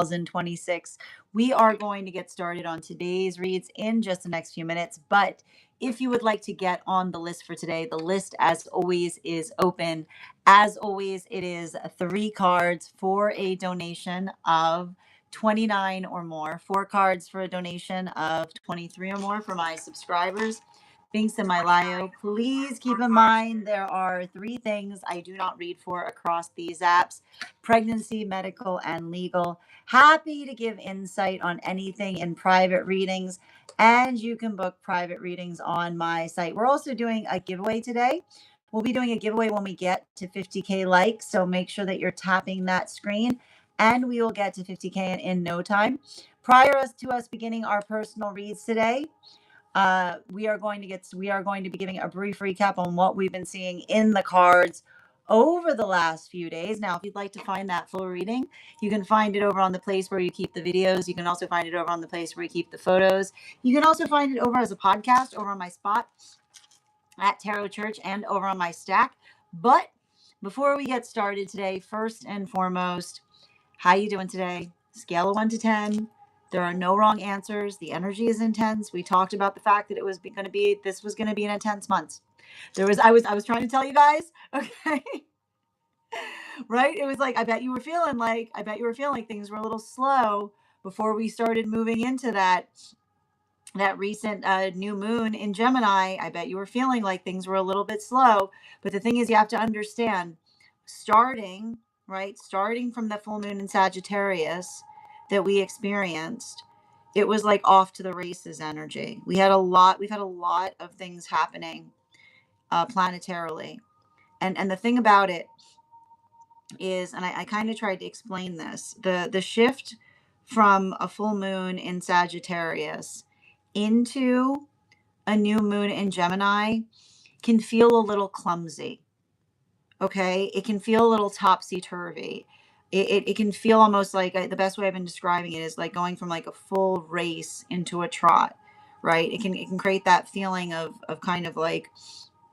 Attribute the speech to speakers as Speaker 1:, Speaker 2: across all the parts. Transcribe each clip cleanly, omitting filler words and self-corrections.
Speaker 1: 2026. We are going to get started on today's reads in just the next few minutes. But if you would like to get on the list for today, the list, as always, is open. As always, it is 3 cards for a donation of 29 or more, 4 cards for a donation of 23 or more for my subscribers. Links in my bio. Please keep in mind there are 3 things I do not read for across these apps: pregnancy, medical, and legal. Happy to give insight on anything in private readings, and you can book private readings on my site. We're also doing a giveaway today. We'll be doing a giveaway when we get to 50K likes, so make sure that you're tapping that screen, and we will get to 50K in no time. Prior to us beginning our personal reads today, we are going to be giving a brief recap on what we've been seeing in the cards over the last few days. Now, if you'd like to find that full reading, you can find it over on the place where you keep the videos. You can also find it over on the place where you keep the photos. You can also find it over as a podcast over on my spot at Tarot Church and over on my stack. But before we get started today, first and foremost, how you doing today? Scale of 1 to 10. There are no wrong answers. The energy is intense. We talked about the fact that this was going to be an intense month. I was trying to tell you guys, okay? Right? It was like, I bet you were feeling like things were a little slow before we started moving into that recent new moon in Gemini. I bet you were feeling like things were a little bit slow. But the thing is, you have to understand, starting from the full moon in Sagittarius that we experienced, it was like off to the races energy. We've had a lot of things happening planetarily. And the thing about it is, and I kind of tried to explain this, the shift from a full moon in Sagittarius into a new moon in Gemini can feel a little clumsy. Okay. It can feel a little topsy-turvy. It can feel almost like, the best way I've been describing it is like going from like a full race into a trot, right? It can create that feeling of kind of like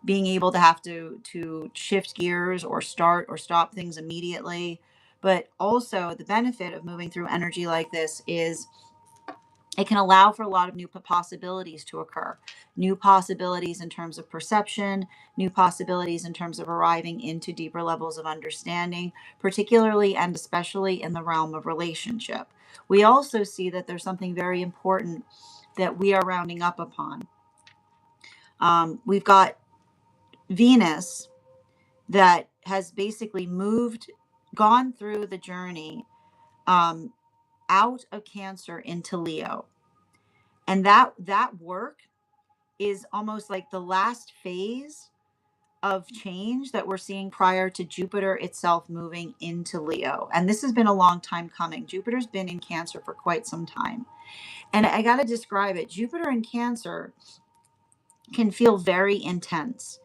Speaker 1: being able to have to shift gears or start or stop things immediately. But also the benefit of moving through energy like this is it can allow for a lot of new possibilities to occur. New possibilities in terms of perception, new possibilities in terms of arriving into deeper levels of understanding, particularly and especially in the realm of relationship. We also see that there's something very important that we are rounding up upon. We've got Venus that has basically gone through the journey out of Cancer into Leo. And that work is almost like the last phase of change that we're seeing prior to Jupiter itself moving into Leo. And this has been a long time coming. Jupiter's been in Cancer for quite some time. And I got to describe it. Jupiter in Cancer can feel very intense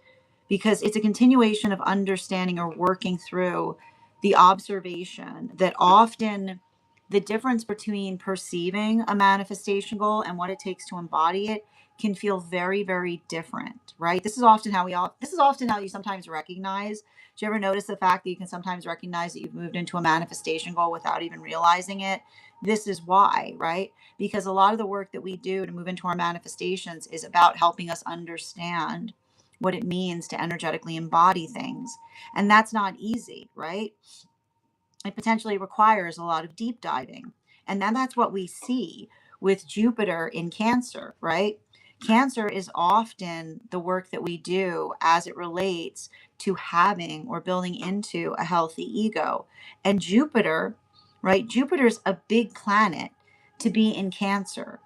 Speaker 1: because it's a continuation of understanding or working through the observation that often the difference between perceiving a manifestation goal and what it takes to embody it can feel very, very different, right? This is often how you sometimes recognize. Do you ever notice the fact that you can sometimes recognize that you've moved into a manifestation goal without even realizing it? This is why, right? Because a lot of the work that we do to move into our manifestations is about helping us understand what it means to energetically embody things. And that's not easy, right? It potentially requires a lot of deep diving. And then that's what we see with Jupiter in Cancer, right? Cancer is often the work that we do as it relates to having or building into a healthy ego. And Jupiter, right? Jupiter's a big planet to be in Cancer,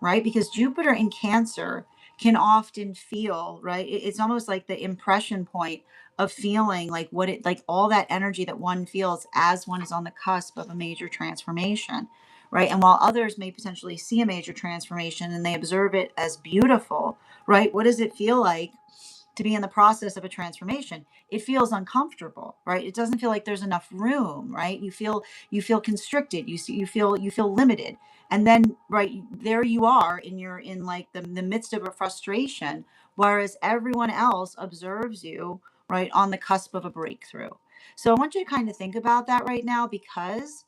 Speaker 1: right? Because Jupiter in Cancer can often feel, right? It's almost like the impression point of feeling like all that energy that one feels as one is on the cusp of a major transformation, right? And while others may potentially see a major transformation and they observe it as beautiful, right? What does it feel like to be in the process of a transformation? It feels uncomfortable, right? It doesn't feel like there's enough room, right? You feel constricted. You feel limited. And then, right there you are in like the midst of a frustration, whereas everyone else observes you, right, on the cusp of a breakthrough. So I want you to kind of think about that right now, because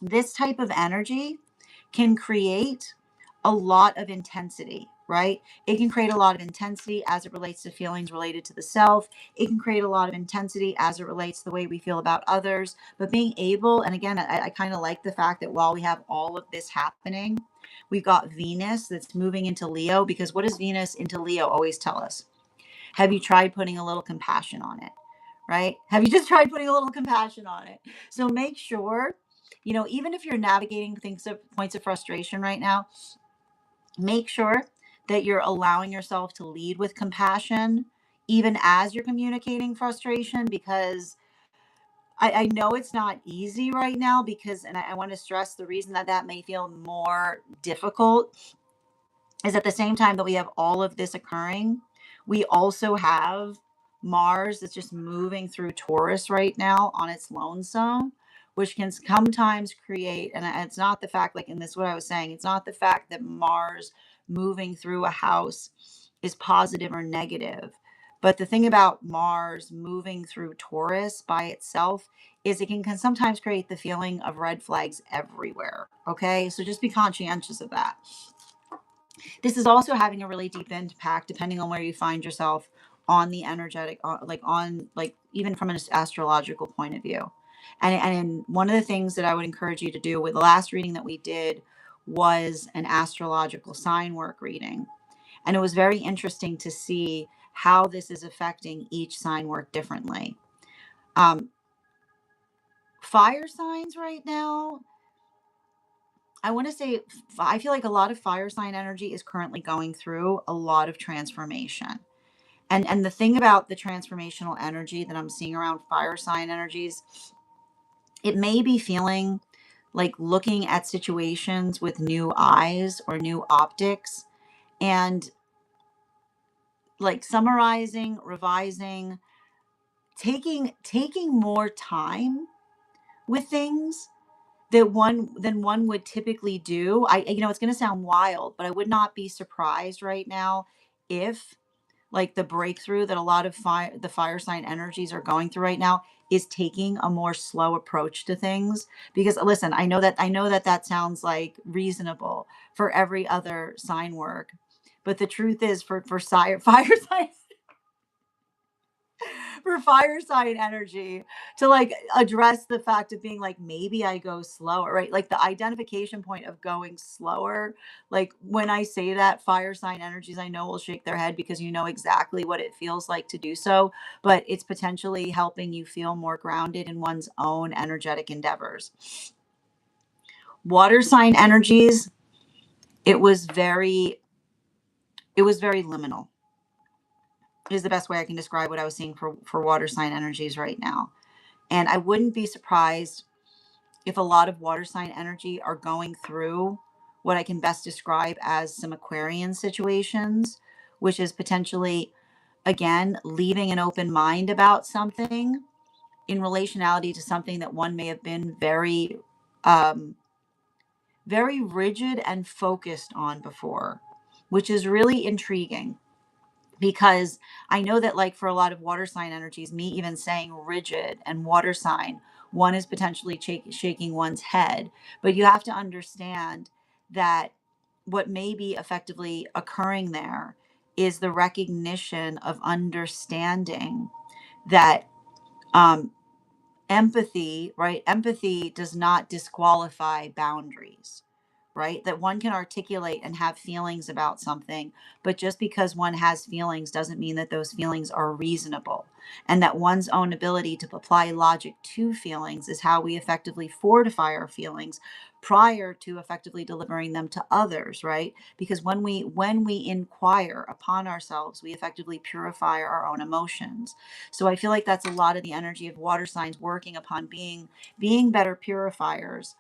Speaker 1: this type of energy can create a lot of intensity, right? It can create a lot of intensity as it relates to feelings related to the self. It can create a lot of intensity as it relates to the way we feel about others. But being able, and again, I kind of like the fact that while we have all of this happening, we've got Venus that's moving into Leo, because what does Venus into Leo always tell us? Have you tried putting a little compassion on it? Right? Have you just tried putting a little compassion on it? So make sure, even if you're navigating things of points of frustration right now, make sure that you're allowing yourself to lead with compassion, even as you're communicating frustration, because I know it's not easy right now, because, and I want to stress the reason that that may feel more difficult is at the same time that we have all of this occurring, we also have Mars that's just moving through Taurus right now on its lonesome, which can sometimes create, and it's not the fact, like in this, what I was saying, it's not the fact that Mars moving through a house is positive or negative. But the thing about Mars moving through Taurus by itself is it can sometimes create the feeling of red flags everywhere. Okay. So just be conscientious of that. This is also having a really deep impact depending on where you find yourself on the energetic, like even from an astrological point of view. And one of the things that I would encourage you to do with the last reading that we did was an astrological sign work reading. And it was very interesting to see how this is affecting each sign work differently. Um, Fire signs right now, I want to say, I feel like a lot of fire sign energy is currently going through a lot of transformation. And the thing about the transformational energy that I'm seeing around fire sign energies, it may be feeling like looking at situations with new eyes or new optics, and like summarizing, revising, taking more time with things that one would typically do. It's going to sound wild, but I would not be surprised right now if, like, the breakthrough that a lot of the fire sign energies are going through right now is taking a more slow approach to things. Because listen, I know that that sounds like reasonable for every other sign work, but the truth is, for fire sign for fire sign energy to like address the fact of being like, maybe I go slower, right? Like the identification point of going slower. Like when I say that, fire sign energies, I know will shake their head because you know exactly what it feels like to do so, but it's potentially helping you feel more grounded in one's own energetic endeavors. Water sign energies, it was very, it was very liminal, is the best way I can describe what I was seeing for water sign energies right now. And I wouldn't be surprised if a lot of water sign energy are going through what I can best describe as some Aquarian situations, which is potentially, again, leaving an open mind about something in relationality to something that one may have been um, very rigid and focused on before, which is really intriguing, because I know that, like, for a lot of water sign energies, me even saying rigid and water sign, one is potentially shaking one's head. But you have to understand that what may be effectively occurring there is the recognition of understanding that, um, empathy, right? Empathy does not disqualify boundaries, right? That one can articulate and have feelings about something, but just because one has feelings doesn't mean that those feelings are reasonable. And that one's own ability to apply logic to feelings is how we effectively fortify our feelings prior to effectively delivering them to others, right? Because when we inquire upon ourselves, we effectively purify our own emotions. So I feel like that's a lot of the energy of water signs working upon being better purifiers.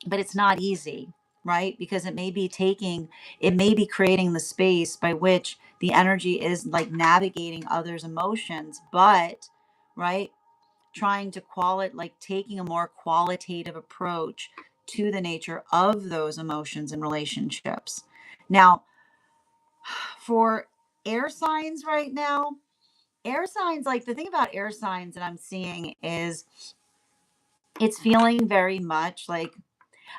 Speaker 1: But it's not easy, right? Because it may be creating the space by which the energy is like navigating others' emotions, but right, trying to like taking a more qualitative approach to the nature of those emotions and relationships. Now, for air signs right now, air signs, like the thing about air signs that I'm seeing is it's feeling very much like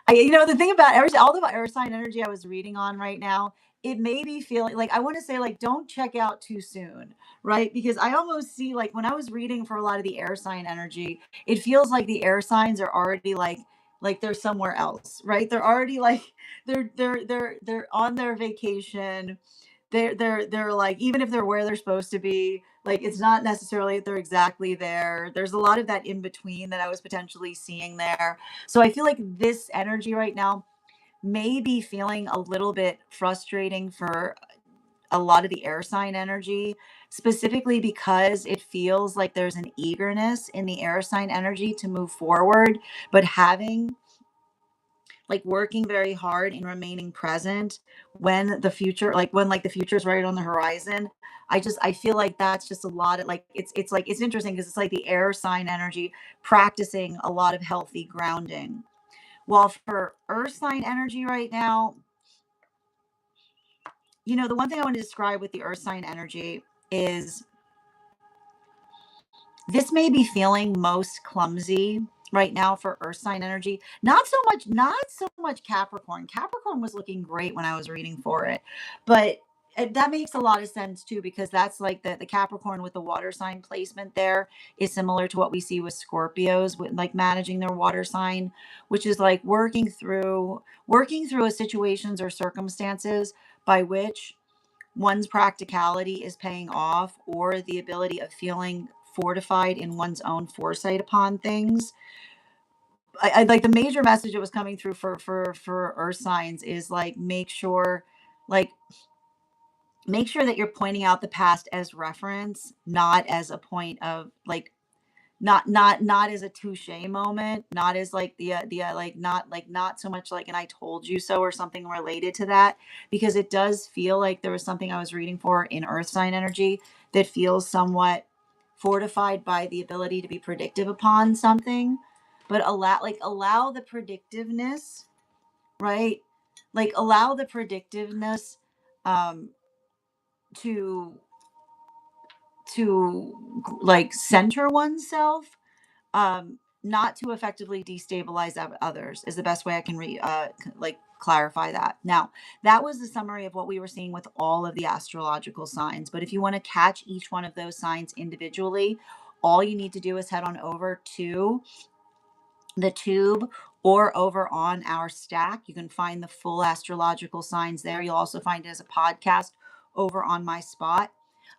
Speaker 1: the thing about all the air sign energy I was reading on right now, it may be feeling like I want to say like don't check out too soon, right? Because I almost see like when I was reading for a lot of the air sign energy, it feels like the air signs are already like they're somewhere else, right? They're already like they're on their vacation. They're like even if they're where they're supposed to be, like it's not necessarily that they're exactly there. There's a lot of that in between that I was potentially seeing there. So I feel like this energy right now may be feeling a little bit frustrating for a lot of the air sign energy, specifically because it feels like there's an eagerness in the air sign energy to move forward, but having like working very hard and remaining present when the future like the future is right on the horizon. I feel like that's just a lot of like it's like it's interesting because it's like the air sign energy practicing a lot of healthy grounding. While for earth sign energy right now, the one thing I want to describe with the earth sign energy is this may be feeling most clumsy right now for earth sign energy. Not so much Capricorn. Capricorn was looking great when I was reading for it. But that makes a lot of sense too, because that's like the Capricorn with the water sign placement there is similar to what we see with Scorpios with like managing their water sign, which is like working through a situations or circumstances by which one's practicality is paying off or the ability of feeling fortified in one's own foresight upon things. I like the major message that was coming through for earth signs is like make sure that you're pointing out the past as reference, not as a point of like not as a touche moment, not as like like not so much like an I told you so or something related to that, because it does feel like there was something I was reading for in earth sign energy that feels somewhat fortified by the ability to be predictive upon something, but allow the predictiveness, right? Like allow the predictiveness um to like center oneself, not to effectively destabilize others is the best way I can like clarify that. Now, that was the summary of what we were seeing with all of the astrological signs. But if you want to catch each one of those signs individually, all you need to do is head on over to the tube or over on our stack. You can find the full astrological signs there. You'll also find it as a podcast over on my spot.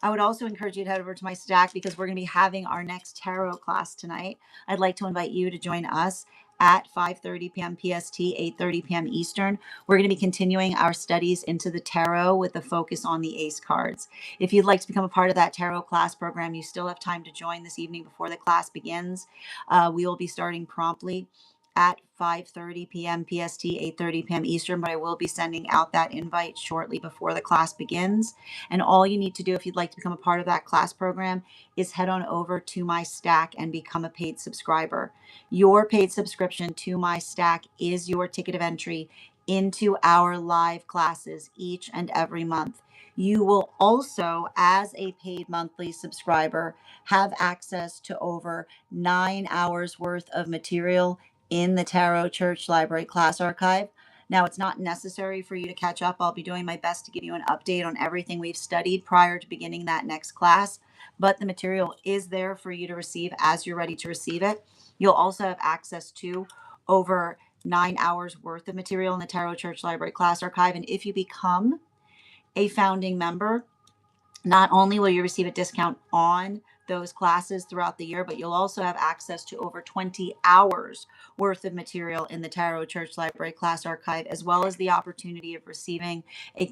Speaker 1: I would also encourage you to head over to my stack because we're going to be having our next tarot class tonight. I'd like to invite you to join us at 5:30 p.m. PST, 8:30 p.m. Eastern. We're going to be continuing our studies into the tarot with a focus on the ace cards. If you'd like to become a part of that tarot class program, you still have time to join this evening before the class begins. We will be starting promptly at 5:30 p.m. PST, 8:30 p.m. Eastern, but I will be sending out that invite shortly before the class begins. And all you need to do if you'd like to become a part of that class program is head on over to my stack and become a paid subscriber. Your paid subscription to my stack is your ticket of entry into our live classes each and every month. You will also, as a paid monthly subscriber, have access to over 9 hours worth of material in the Tarot Church Library Class Archive. Now, it's not necessary for you to catch up. I'll be doing my best to give you an update on everything we've studied prior to beginning that next class, but the material is there for you to receive as you're ready to receive it. You'll also have access to over 9 hours worth of material in the Tarot Church Library Class Archive. And if you become a founding member, not only will you receive a discount on those classes throughout the year, but you'll also have access to over 20 hours worth of material in the Tarot Church Library Class Archive, as well as the opportunity of receiving a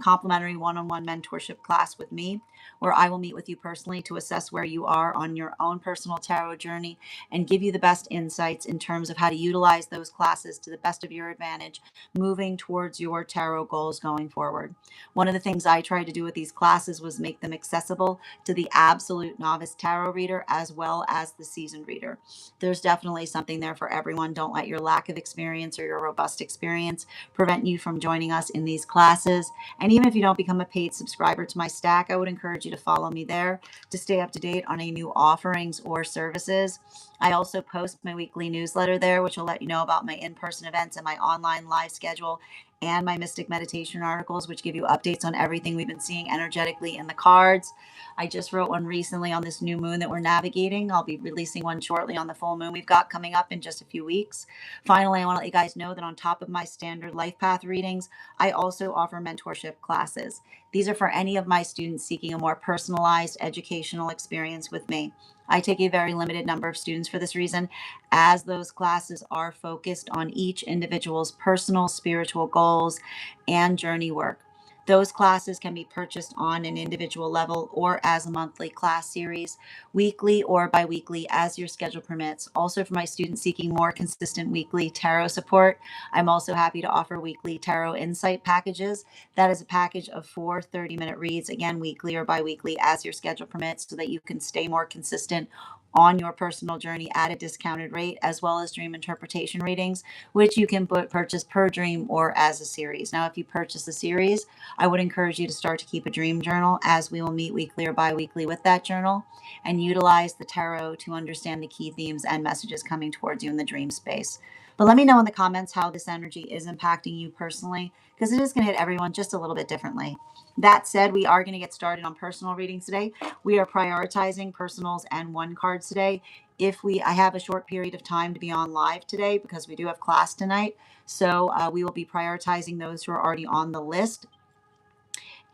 Speaker 1: complimentary one-on-one mentorship class with me, where I will meet with you personally to assess where you are on your own personal tarot journey and give you the best insights in terms of how to utilize those classes to the best of your advantage, moving towards your tarot goals going forward. One of the things I tried to do with these classes was make them accessible to the absolute novice tarot reader as well as the seasoned reader. There's definitely something there for everyone. Don't let your lack of experience or your robust experience prevent you from joining us in these classes. And even if you don't become a paid subscriber to my stack, I would encourage encourage you to follow me there to stay up to date on any new offerings or services. I also post my weekly newsletter there, which will let you know about my in-person events and my online live schedule and my mystic meditation articles, which give you updates on everything we've been seeing energetically in the cards. I just wrote one recently on this new moon that we're navigating. I'll be releasing one shortly on the full moon we've got coming up in just a few weeks. Finally, I want to let you guys know that on top of my standard life path readings, I also offer mentorship classes. These are for any of my students seeking a more personalized educational experience with me. I take a very limited number of students for this reason, as those classes are focused on each individual's personal spiritual goals and journey work. Those classes can be purchased on an individual level or as a monthly class series, weekly or biweekly as your schedule permits. Also, for my students seeking more consistent weekly tarot support, I'm also happy to offer weekly tarot insight packages. That is a package of 4 30-minute reads, again, weekly or biweekly as your schedule permits, so that you can stay more consistent on your personal journey at a discounted rate, as well as dream interpretation readings, which you can purchase per dream or as a series. Now, if you purchase a series, I would encourage you to start to keep a dream journal, as we will meet weekly or bi-weekly with that journal and utilize the tarot to understand the key themes and messages coming towards you in the dream space. But let me know in the comments how this energy is impacting you personally, because it is going to hit everyone just a little bit differently. That said, we are going to get started on personal readings today. We are prioritizing personals and one cards today. I have a short period of time to be on live today because we do have class tonight. So we will be prioritizing those who are already on the list,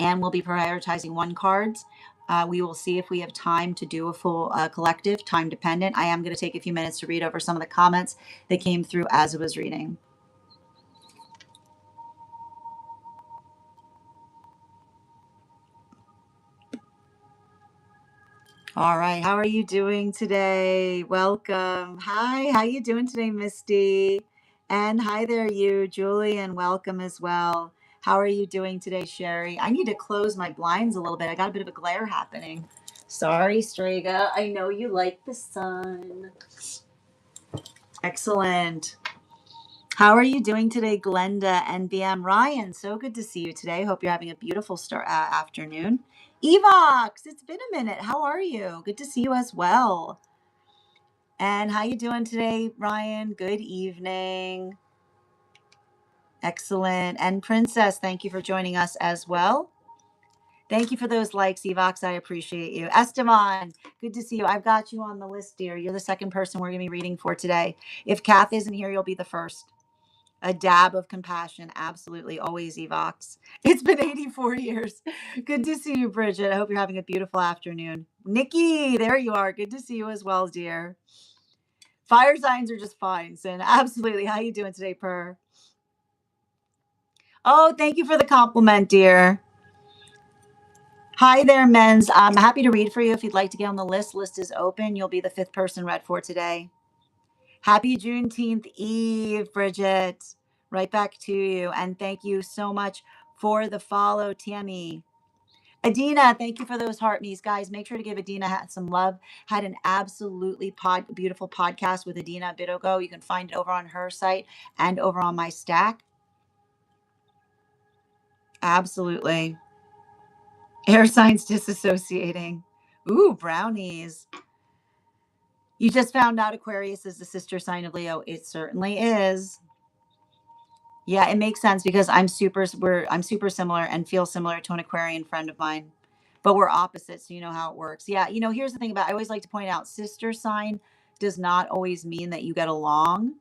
Speaker 1: and we'll be prioritizing one cards. We will see if we have time to do a full collective, time dependent. I am going to take a few minutes to read over some of the comments that came through as I was reading. All right, how are you doing today? Welcome. Hi, how you doing today, Misty? And hi there, you, Julie, and welcome as well. How are you doing today, Sherry? I need to close my blinds a little bit. I got a bit of a glare happening. Sorry, Strega. I know you like the sun. Excellent. How are you doing today, Glenda and BM? Ryan, so good to see you today. Hope you're having a beautiful afternoon. Evox, it's been a minute. How are you? Good to see you as well. And how you doing today, Ryan? Good evening. Excellent. And Princess, thank you for joining us as well. Thank you for those likes, Evox. I appreciate you. Esteban, good to see you. I've got you on the list, dear. You're the second person we're going to be reading for today. If Kath isn't here, you'll be the first. A dab of compassion. Absolutely. Always, Evox. It's been 84 years. Good to see you, Bridget. I hope you're having a beautiful afternoon. Nikki, there you are. Good to see you as well, dear. Fire signs are just fine, Sin. Absolutely. How you doing today, Per? Oh, thank you for the compliment, dear. Hi there, Men's. I'm happy to read for you if you'd like to get on the list. List is open. You'll be the 5th person read for today. Happy Juneteenth Eve, Bridget. Right back to you. And thank you so much for the follow, Tammy. Adina, thank you for those heart me's. Guys, make sure to give Adina some love. Had an absolutely beautiful podcast with Adina Bidogo. You can find it over on her site and over on my stack. Absolutely. Air signs disassociating. Ooh, brownies. You just found out Aquarius is the sister sign of Leo. It certainly is. Yeah, it makes sense because I'm super similar and feel similar to an Aquarian friend of mine. But we're opposites, so you know how it works. Yeah, here's the thing about I always like to point out sister sign does not always mean that you get along,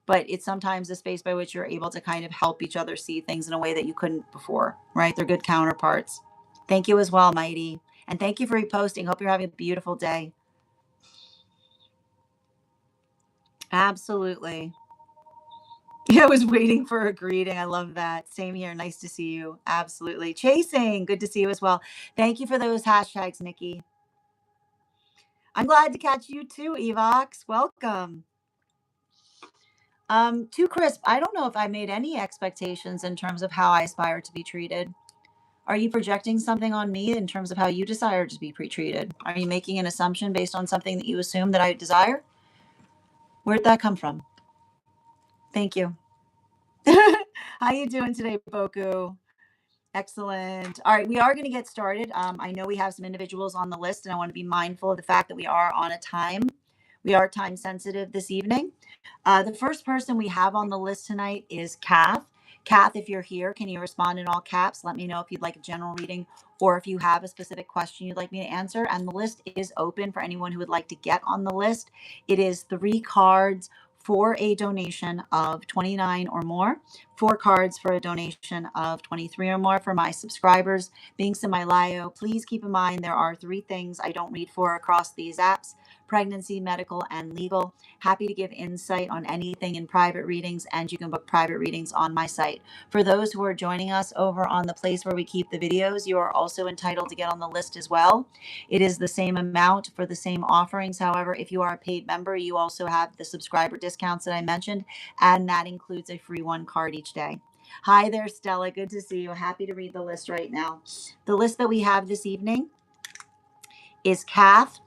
Speaker 1: but it's sometimes a space by which you're able to kind of help each other see things in a way that you couldn't before, right? They're good counterparts. Thank you as well, Mighty. And thank you for reposting. Hope you're having a beautiful day. Absolutely. Yeah, I was waiting for a greeting. I love that. Same here. Nice to see you. Absolutely. Chasing. Good to see you as well. Thank you for those hashtags, Nikki. I'm glad to catch you too, Evox. Welcome. Too crisp. I don't know if I made any expectations in terms of how I aspire to be treated. Are you projecting something on me in terms of how you desire to be treated? Are you making an assumption based on something that you assume that I desire? Where'd that come from? Thank you. How you doing today, Boku? Excellent. All right, we are going to get started. I know we have some individuals on the list, and I want to be mindful of the fact that we are on a time. We are time sensitive this evening. The first person we have on the list tonight is Kath. Kath, if you're here, can you respond in all caps? Let me know if you'd like a general reading or if you have a specific question you'd like me to answer. And the list is open for anyone who would like to get on the list. It is 3 cards for a donation of 29 or more. 4 cards for a donation of 23 or more for my subscribers. Binks in my Lio. Please keep in mind there are 3 things I don't read for across these apps: pregnancy, medical, and legal. Happy to give insight on anything in private readings, and you can book private readings on my site. For those who are joining us over on the place where we keep the videos, you are also entitled to get on the list as well. It is the same amount for the same offerings. However, if you are a paid member, you also have the subscriber discounts that I mentioned, and that includes a free 1 card each day. Hi there, Stella. Good to see you. Happy to read the list right now. The list that we have this evening is Kath,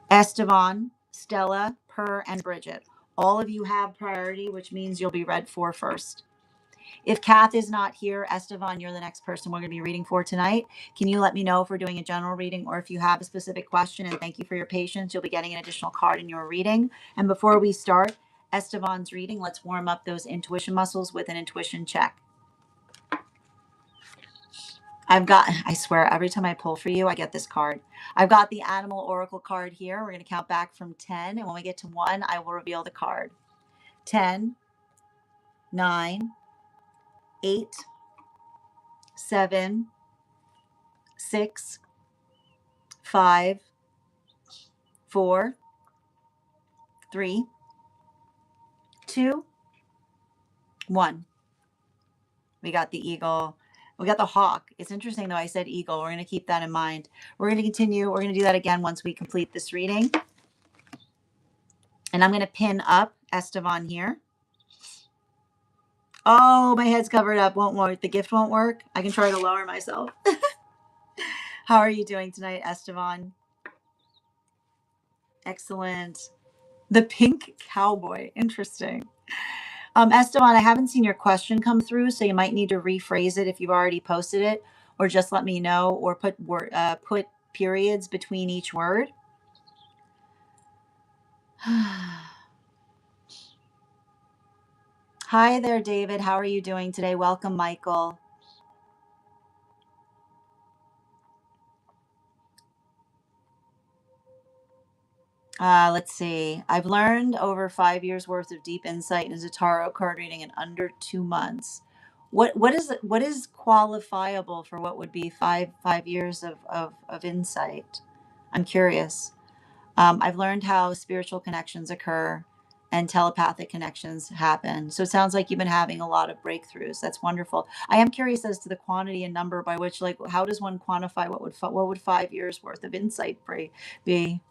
Speaker 1: Estevan, Stella, Per, and Bridget. All of you have priority, which means you'll be read for first. If Kath is not here, Estevan, you're the next person we're going to be reading for tonight. Can you let me know if we're doing a general reading or if you have a specific question? And thank you for your patience. You'll be getting an additional card in your reading. And before we start Estevan's reading, let's warm up those intuition muscles with an intuition check. I swear, every time I pull for you, I get this card. I've got the Animal Oracle card here. We're going to count back from 10. And when we get to 1, I will reveal the card. 10, 9, 8, 7, 6, 5, 4, 3, 2, 1. We got the eagle. We got the hawk. It's interesting, though, I said eagle. We're going to keep that in mind. We're going to continue. We're going to do that again once we complete this reading. And I'm going to pin up Estevan here. Oh, my head's covered up. Won't work. The gift won't work. I can try to lower myself. How are you doing tonight, Estevan? Excellent. The pink cowboy. Interesting. Estevan, I haven't seen your question come through, so you might need to rephrase it if you've already posted it, or just let me know, or put periods between each word. Hi there, David. How are you doing today? Welcome, Michael. Let's see. I've learned over 5 years worth of deep insight into tarot card reading in under 2 months. What is qualifiable for what would be five years of insight? I'm curious. I've learned how spiritual connections occur and telepathic connections happen. So it sounds like you've been having a lot of breakthroughs. That's wonderful. I am curious as to the quantity and number by which, like, how does one quantify what would 5 years worth of insight be?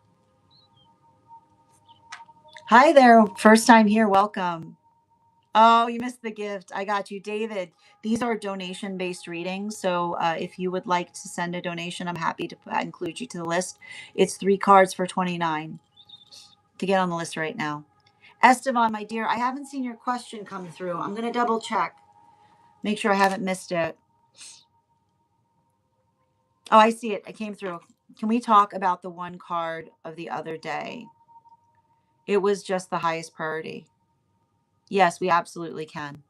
Speaker 1: Hi there. First time here. Welcome. Oh, you missed the gift. I got you, David. These are donation-based readings. So if you would like to send a donation, I'm happy to include you to the list. It's 3 cards for 29 to get on the list right now. Estevan, my dear, I haven't seen your question come through. I'm going to double check. Make sure I haven't missed it. Oh, I see it. It came through. Can we talk about the 1 card of the other day? It was just the highest priority. Yes, we absolutely can.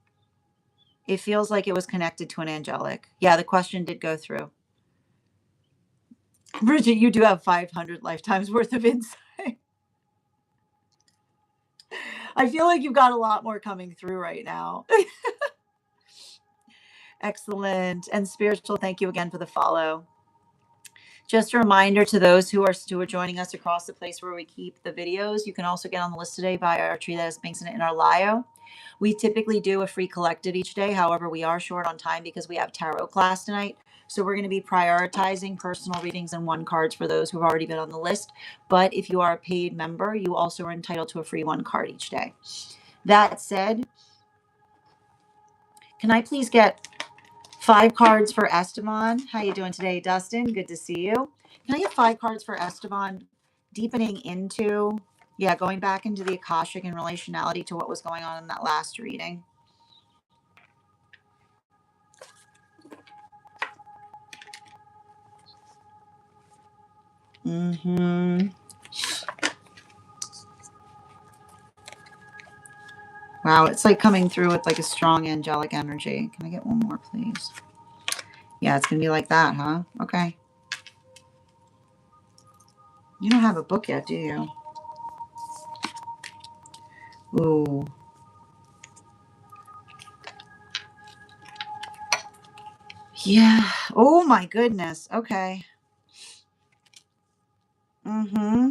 Speaker 1: It feels like it was connected to an angelic. Yeah, the question did go through. Bridget, you do have 500 lifetimes worth of insight. I feel like you've got a lot more coming through right now. Excellent. And spiritual, thank you again for the follow. Just a reminder to those who are joining us across the place where we keep the videos, you can also get on the list today via our Tree That Has Binks in our Lio. We typically do a free collective each day. However, we are short on time because we have tarot class tonight. So we're going to be prioritizing personal readings and 1 cards for those who've already been on the list. But if you are a paid member, you also are entitled to a free 1 card each day. That said, can I please get 5 cards for Estevan? How you doing today, Dustin? Good to see you. Can I get 5 cards for Estevan? Deepening into, going back into the Akashic in relationality to what was going on in that last reading. Mm-hmm. Wow, it's like coming through with like a strong angelic energy. Can I get one more, please? Yeah, it's gonna be like that, huh? Okay. You don't have a book yet, do you? Ooh. Yeah. Oh my goodness. Okay. Mm-hmm.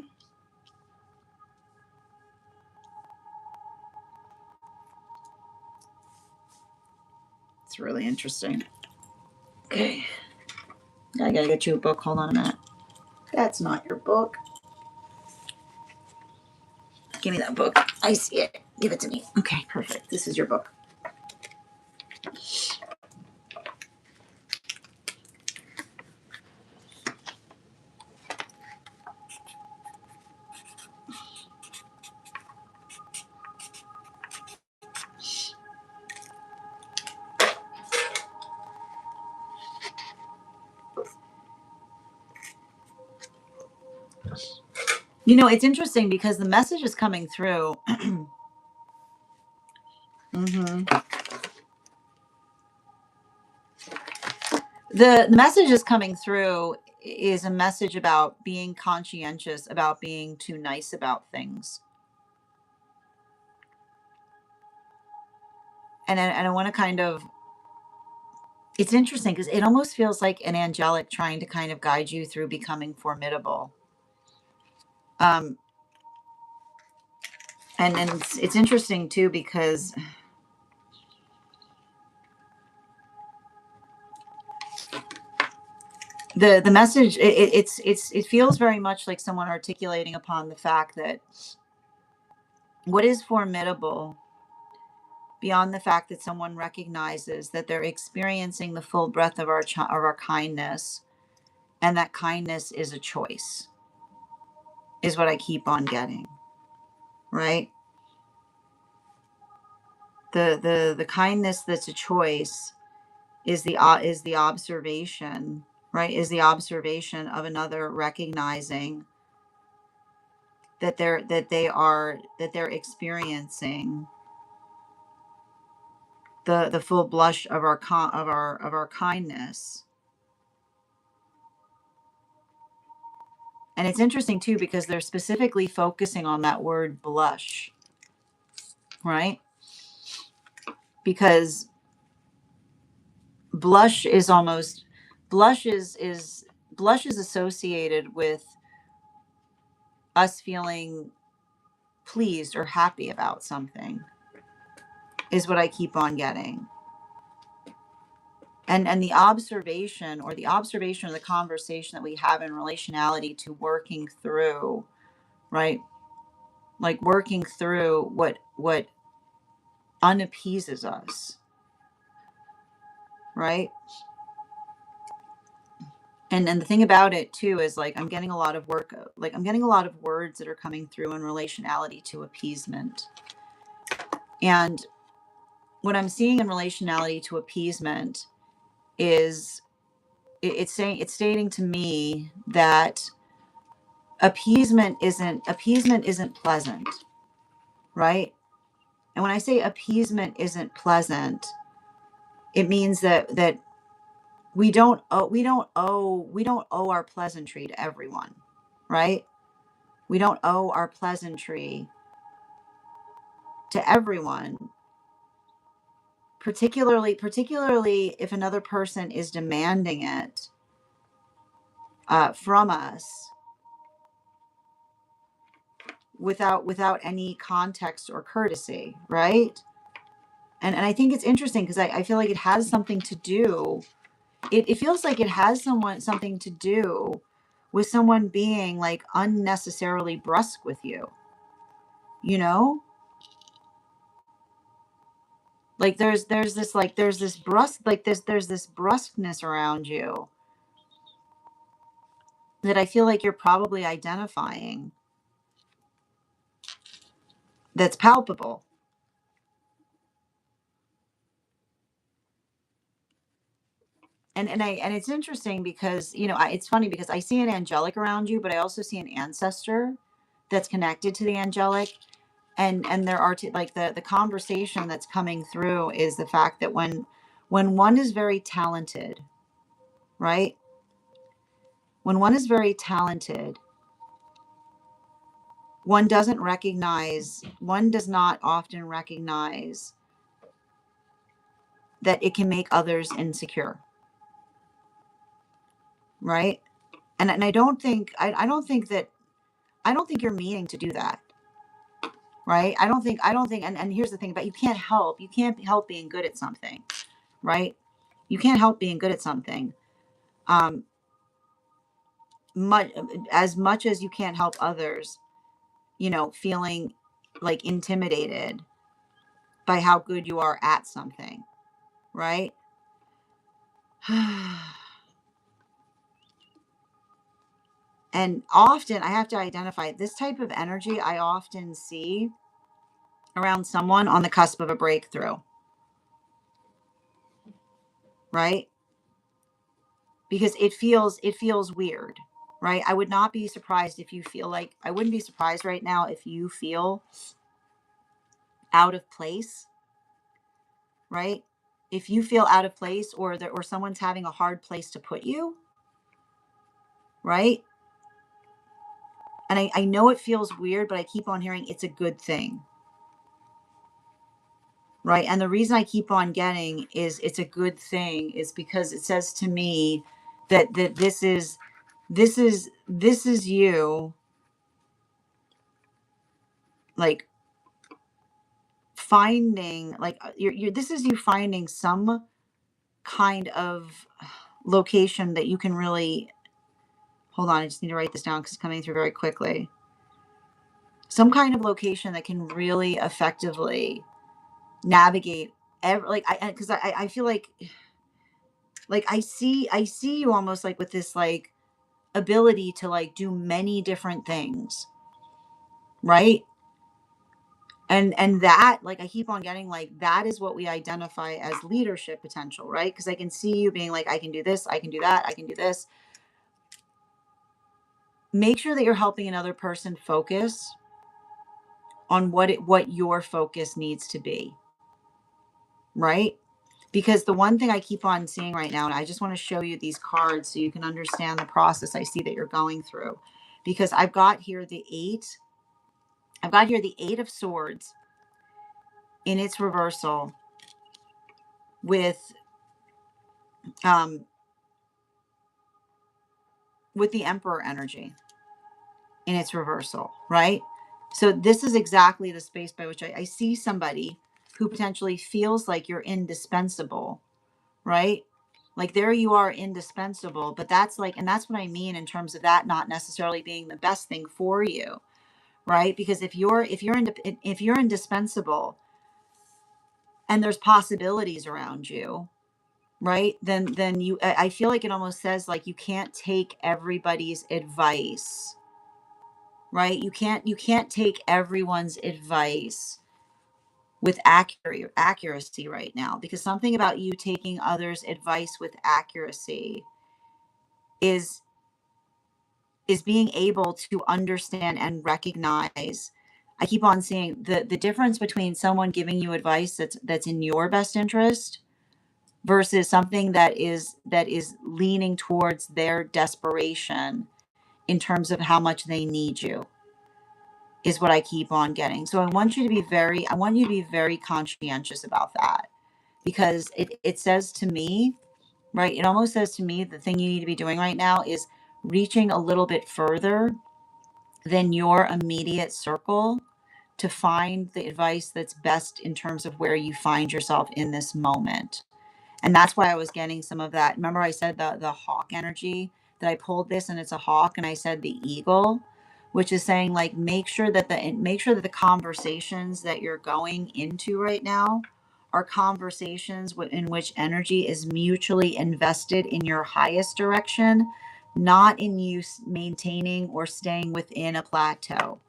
Speaker 1: It's really interesting. Okay. I gotta get you a book. Hold on a minute. That's not your book. Give me that book. I see it. Give it to me. Okay, perfect. This is your book. You know, it's interesting because the message is coming through. Mm-hmm. The message is coming through is a message about being conscientious, about being too nice about things. And I want to kind of, it's interesting because it almost feels like an angelic trying to kind of guide you through becoming formidable. Um, and it's interesting too because the message it feels very much like someone articulating upon the fact that what is formidable beyond the fact that someone recognizes that they're experiencing the full breadth of our kindness, and that kindness is a choice, is what I keep on getting, right? The kindness that's a choice is the observation, right? Is the observation of another recognizing that they're experiencing the full blush of our kindness. And it's interesting too because they're specifically focusing on that word blush, right? Because blush is almost blush is blush is associated with us feeling pleased or happy about something, is what I keep on getting. And the observation or the conversation that we have in relationality to working through, right? Like working through what unappeases us, right? And the thing about it too is like I'm getting a lot of work, like I'm getting a lot of words that are coming through in relationality to appeasement. And what I'm seeing in relationality to appeasement is it's stating to me that appeasement isn't pleasant, right? And when I say appeasement isn't pleasant, it means that we don't owe our pleasantry to everyone, right? We don't owe our pleasantry to everyone, particularly if another person is demanding it from us without any context or courtesy, right? And I think it's interesting because I feel like it has something to do. It feels like it has something to do with someone being like unnecessarily brusque with you, you know? Like there's this brusque like this there's this brusqueness around you that I feel like you're probably identifying, that's palpable. and it's interesting because, it's funny because I see an angelic around you, but I also see an ancestor that's connected to the angelic. And there are like the conversation that's coming through is the fact that when one is very talented, right? When one is very talented, one does not often recognize that it can make others insecure, right? And I don't think I don't think you're meaning to do that, right? I don't think and here's the thing about, you can't help being good at something, right? You can't help being good at something. Um much as much as you can't help others, feeling like intimidated by how good you are at something, right? And often I have to identify this type of energy. I often see around someone on the cusp of a breakthrough, right? Because it feels weird, right? I would not be surprised if you feel like, I wouldn't be surprised right now if you feel out of place, right? If you feel out of place, or someone's having a hard place to put you, right? And I know it feels weird, but I keep on hearing it's a good thing, right? And the reason I keep on getting is it's a good thing is because it says to me that this is you, like finding, like you're this is you finding some kind of location that you can really, hold on, I just need to write this down because it's coming through very quickly. Some kind of location that can really effectively navigate like I because I feel like I see you almost like with this like ability to like do many different things, right? And that, like, I keep on getting like that is what we identify as leadership potential, right? Because I can see you being like, I can do this, I can do that, I can do this. Make sure that you're helping another person focus on what your focus needs to be, right? Because the one thing I keep on seeing right now, and I just want to show you these cards so you can understand the process I see that you're going through. Because I've got here the 8 of Swords in its reversal with um with the Emperor energy in its reversal, right? So this is exactly the space by which I see somebody who potentially feels like you're indispensable, right? Like there you are, indispensable, but that's like, and that's what I mean in terms of that not necessarily being the best thing for you, right? Because if you're indispensable and there's possibilities around you, right? Then I feel like it almost says like you can't take everybody's advice, right? You can't take everyone's advice with accuracy right now, because something about you taking others' advice with accuracy is being able to understand and recognize. I keep on seeing the difference between someone giving you advice that's in your best interest versus something that is leaning towards their desperation in terms of how much they need you, is what I keep on getting. So I want you to be very conscientious about that, because it says to me, right? It almost says to me the thing you need to be doing right now is reaching a little bit further than your immediate circle to find the advice that's best in terms of where you find yourself in this moment. And that's why I was getting some of that. Remember I said the hawk energy, that I pulled this and it's a hawk, and I said the eagle, which is saying like make sure that the conversations that you're going into right now are conversations in which energy is mutually invested in your highest direction, not in you maintaining or staying within a plateau,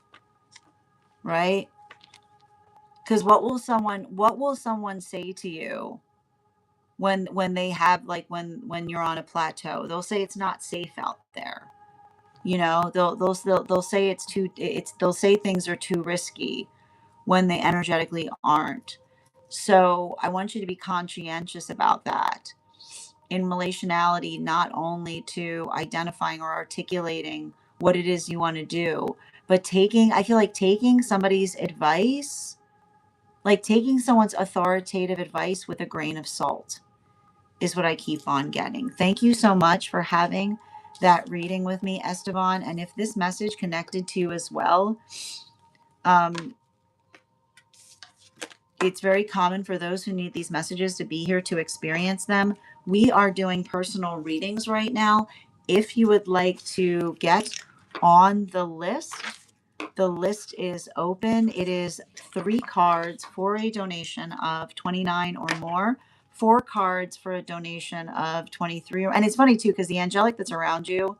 Speaker 1: right? Because what will someone say to you when they have like when you're on a plateau. They'll say it's not safe out there. You know, they'll say they'll say things are too risky when they energetically aren't. So I want you to be conscientious about that in relationality, not only to identifying or articulating what it is you want to do, but I feel like taking somebody's advice, like taking someone's authoritative advice with a grain of salt is what I keep on getting. Thank you so much for having that reading with me, Esteban. And if this message connected to you as well, um, it's very common for those who need these messages to be here to experience them. We are doing personal readings right now. If you would like to get on the list is open. It is 3 cards for a donation of 29 or more, 4 cards for a donation of 23. And it's funny too, because the angelic that's around you,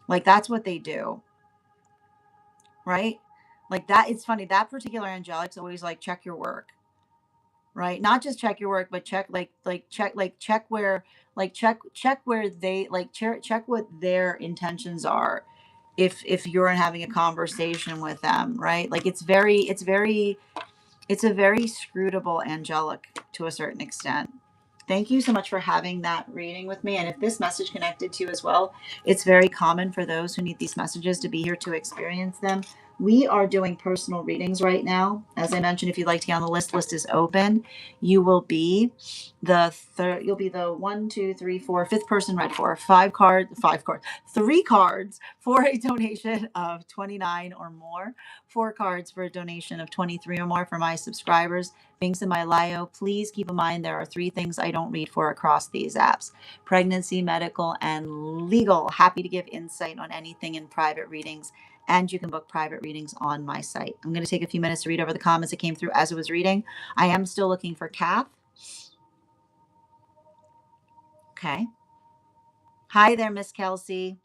Speaker 1: like that's what they do, right? Like that, it's funny. That particular angelic's always like, check your work, right? Not just check your work, but check check where check where they check what their intentions are if you're having a conversation with them, right? Like it's a very scrutable angelic to a certain extent. Thank you so much for having that reading with me. And if this message connected to you as well, it's very common for those who need these messages to be here to experience them. We are doing personal readings right now. As I mentioned, if you'd like to get on the list is open. You will be the third, you'll be the 1, 2, 3, 4, fifth person read for 3 cards for a donation of 29 or more, 4 cards for a donation of 23 or more for my subscribers. Links in my bio. Please keep in mind there are 3 things I don't read for across these apps: pregnancy, medical, and legal. Happy to give insight on anything in private readings, and you can book private readings on my site. I'm going to take a few minutes to read over the comments that came through as I was reading. I am still looking for Kath. Okay. Hi there, Miss Kelsey.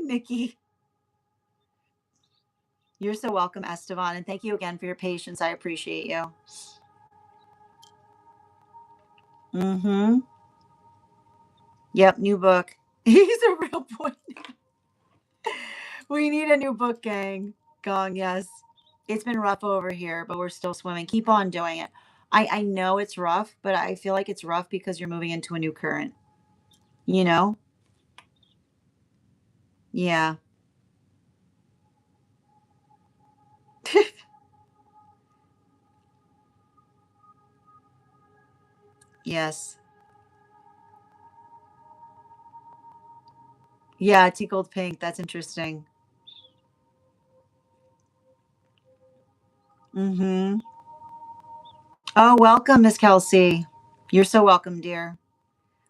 Speaker 1: Nikki. You're so welcome, Esteban, and thank you again for your patience. I appreciate you. Mm-hmm. Yep, new book. He's a real boy. We need a new book, Gong, yes. It's been rough over here, but we're still swimming. Keep on doing it. I know it's rough, but I feel like it's rough because you're moving into a new current. You know? Yeah. Yes. Yeah, tickled pink. That's interesting. Mm-hmm. Oh, welcome, Miss Kelsey. You're so welcome, dear.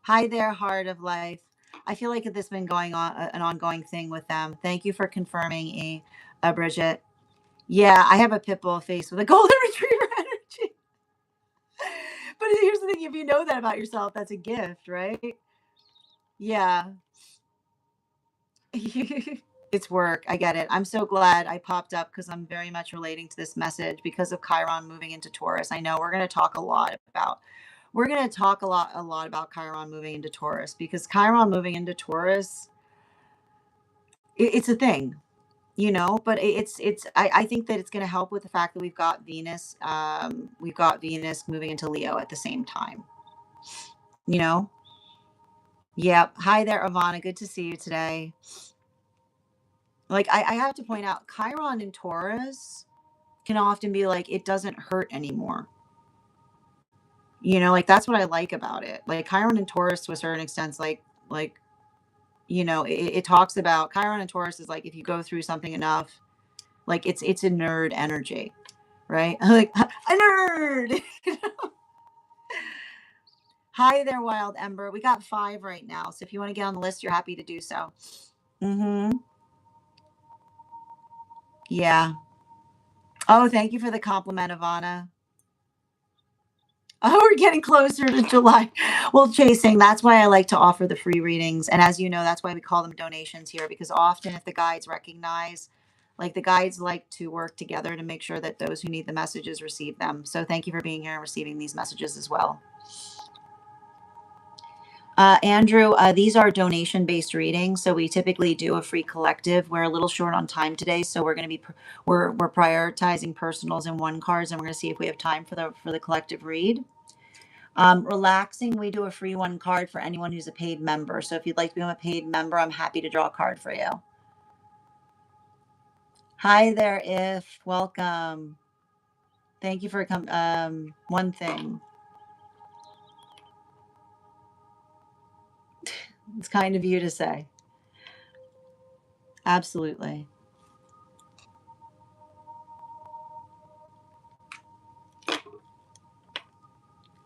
Speaker 1: Hi there, Heart of Life. I feel like this has been going on an ongoing thing with them. Thank you for confirming, Bridget. Yeah, I have a pit bull face with a golden retriever energy. But here's the thing: if you know that about yourself, that's a gift, right? Yeah. It's work. I get it. I'm so glad I popped up because I'm very much relating to this message because of Chiron moving into Taurus. I know we're going to talk a lot about Chiron moving into Taurus, because Chiron moving into Taurus, it's a thing, you know, but I think that it's going to help with the fact that we've got Venus moving into Leo at the same time, you know? Yep. Hi there, Ivana. Good to see you today. Like, I have to point out, Chiron in Taurus can often be like, it doesn't hurt anymore. You know, like that's what I like about it. Like Chiron and Taurus to a certain extent, like, you know, it talks about Chiron and Taurus is like, if you go through something enough, like it's a nerd energy, right? Like a nerd. Hi there, Wild Ember. We got 5 right now. So if you want to get on the list, you're happy to do so. Mm-hmm. Yeah. Oh, thank you for the compliment, Ivana. Oh, we're getting closer to July. Well, chasing, that's why I like to offer the free readings. And as you know, that's why we call them donations here, because often if the guides recognize Like the guides like to work together to make sure that those who need the messages receive them. So thank you for being here and receiving these messages as well. Andrew, these are donation-based readings, so we typically do a free collective. We're a little short on time today, so we're going to be we're prioritizing personals and one cards, and we're going to see if we have time for the collective read. Relaxing, we do a free one card for anyone who's a paid member. So if you'd like to become a paid member, I'm happy to draw a card for you. Hi there, If. Welcome. Thank you for coming. One thing. It's kind of you to say. Absolutely.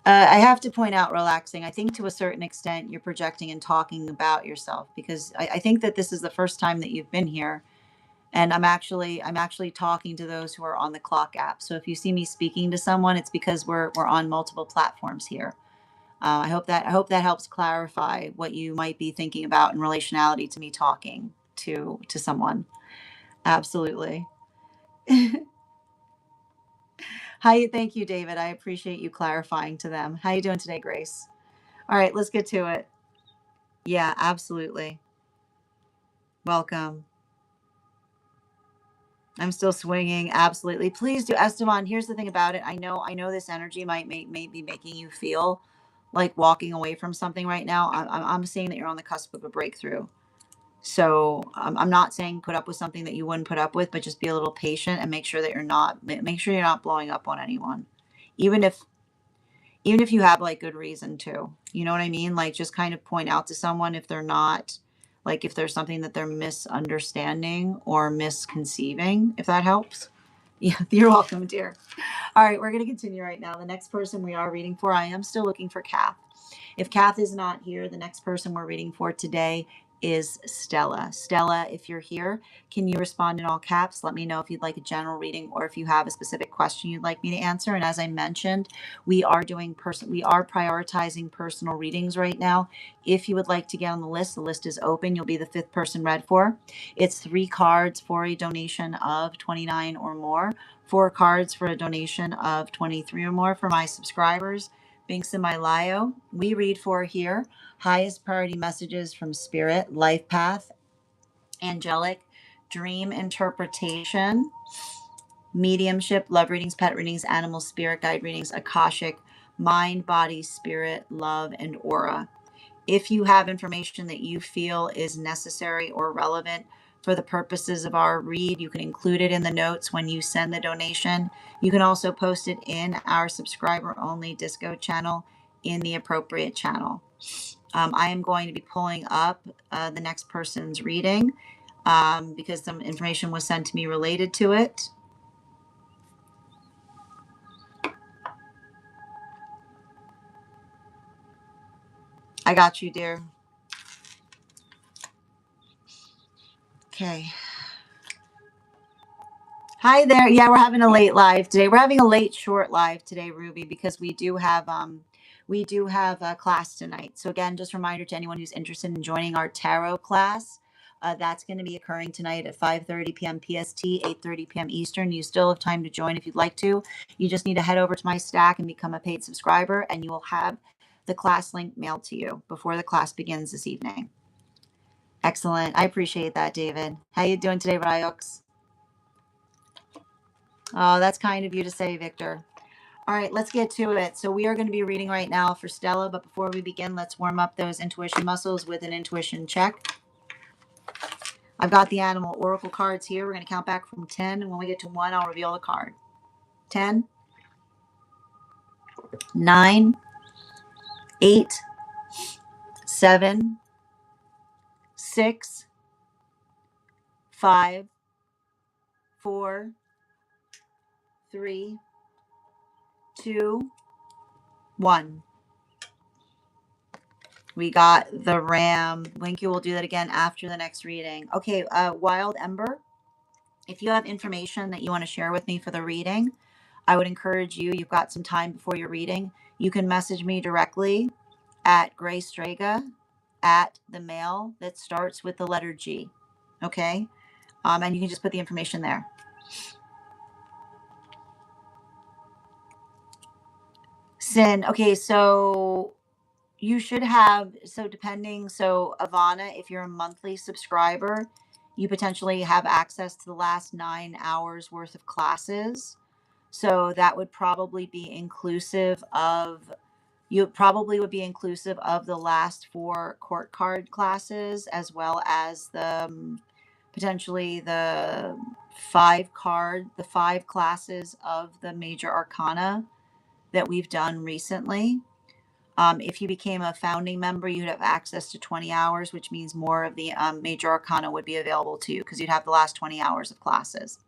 Speaker 1: I have to point out relaxing. I think to a certain extent you're projecting and talking about yourself because I think that this is the first time that you've been here, and I'm actually talking to those who are on the Clock app. So if you see me speaking to someone, it's because we're on multiple platforms here. I hope that helps clarify what you might be thinking about in relationality to me talking to someone. Absolutely. Hi, thank you, David. I appreciate you clarifying to them. How you doing today, Grace? All right, let's get to it. Yeah, absolutely. Welcome. I'm still swinging. Absolutely. Please do, Esteban. Here's the thing about it. I know this energy may be making you feel like walking away from something right now. I'm seeing that you're on the cusp of a breakthrough. So I'm not saying put up with something that you wouldn't put up with, but just be a little patient and make sure that make sure you're not blowing up on anyone, even if you have like good reason to. You know what I mean? Like just kind of point out to someone if they're not, like if there's something that they're misunderstanding or misconceiving, if that helps. Yeah, you're welcome, dear. All right, we're going to continue right now. The next person we are reading for, I am still looking for Kath. If Kath is not here, the next person we're reading for today is Stella. Stella, if you're here, can you respond in all caps? Let me know if you'd like a general reading or if you have a specific question you'd like me to answer. And as I mentioned, we are prioritizing personal readings right now. If you would like to get on the list is open. You'll be the fifth person read for. It's 3 cards for a donation of 29 or more, 4 cards for a donation of 23 or more for my subscribers. Binks in my Lio. We read for here highest priority messages from spirit, life path, angelic, dream interpretation, mediumship, love readings, pet readings, animal spirit guide readings, akashic, mind, body, spirit, love, and aura. If you have information that you feel is necessary or relevant for the purposes of our read, you can include it in the notes when you send the donation. You can also post it in our subscriber only Disco channel in the appropriate channel. I am going to be pulling up the next person's reading because some information was sent to me related to it. I got you, dear. Okay. Hi there. Yeah, we're having a late live today. We're having a late short live today, Ruby, because we do have a class tonight. So again, just a reminder to anyone who's interested in joining our tarot class. That's going to be occurring tonight at 5:30 p.m. PST, 8:30 p.m. Eastern. You still have time to join if you'd like to. You just need to head over to my Stack and become a paid subscriber, and you will have the class link mailed to you before the class begins this evening. Excellent. I appreciate that, David. How you doing today, Ryox? Oh, that's kind of you to say, Victor. All right, let's get to it. So we are going to be reading right now for Stella, but before we begin, let's warm up those intuition muscles with an intuition check. I've got the animal oracle cards here. We're going to count back from 10, and when we get to 1, I'll reveal the card. 10, 9, 8, 7, 6, 5, 4, 3, 2, 1. We got the ram. Linky will do that again after the next reading. Okay, Wild Ember, if you have information that you want to share with me for the reading, I would encourage you, you've got some time before your reading, you can message me directly at Grace Strega at the mail that starts with the letter G. Okay? And you can just put the information there. Sin. Okay, so you should have, so depending, so Ivana, if you're a monthly subscriber, you potentially have access to the last 9 hours worth of classes. So that would probably be inclusive of, you probably would be inclusive of the last 4 court card classes, as well as the potentially the 5 classes of the major arcana that we've done recently. If you became a founding member, you'd have access to 20 hours, which means more of the major arcana would be available to you because you'd have the last 20 hours of classes.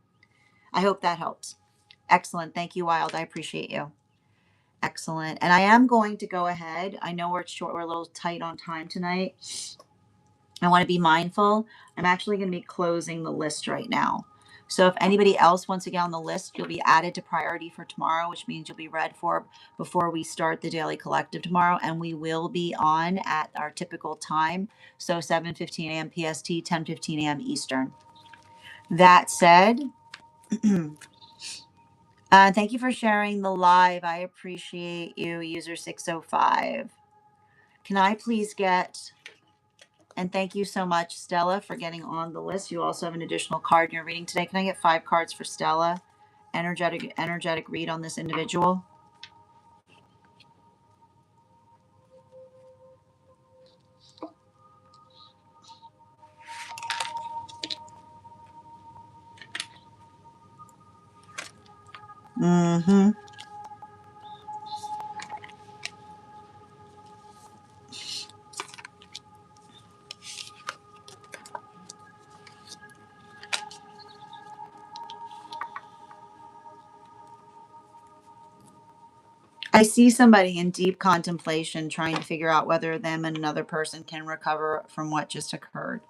Speaker 1: I hope that helps. Excellent. Thank you, Wild. I appreciate you. Excellent. And I am going to go ahead. I know we're short, we're a little tight on time tonight. I want to be mindful. I'm actually going to be closing the list right now. So if anybody else wants to get on the list, you'll be added to priority for tomorrow, which means you'll be read for before we start the daily collective tomorrow. And we will be on at our typical time. So 7:15 a.m. PST, 10:15 a.m. Eastern. That said, thank you for sharing the live. I appreciate you, user 605. Can I please get, and thank you so much, Stella, for getting on the list. You also have an additional card in your reading today. Can I get 5 cards for Stella? Energetic read on this individual. Mm-hmm. I see somebody in deep contemplation trying to figure out whether them and another person can recover from what just occurred.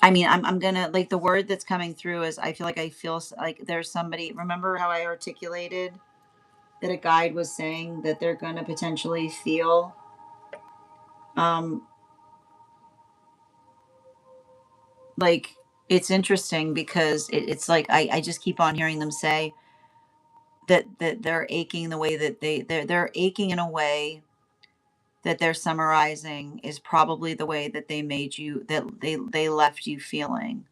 Speaker 1: I mean, I'm gonna, like, the word that's coming through is, I feel like there's somebody, remember how I articulated that a guide was saying that they're gonna potentially feel like, it's interesting because it's like I just keep on hearing them say that they're aching the way that they're aching in a way that they're summarizing is probably the way that they made you, that they left you feeling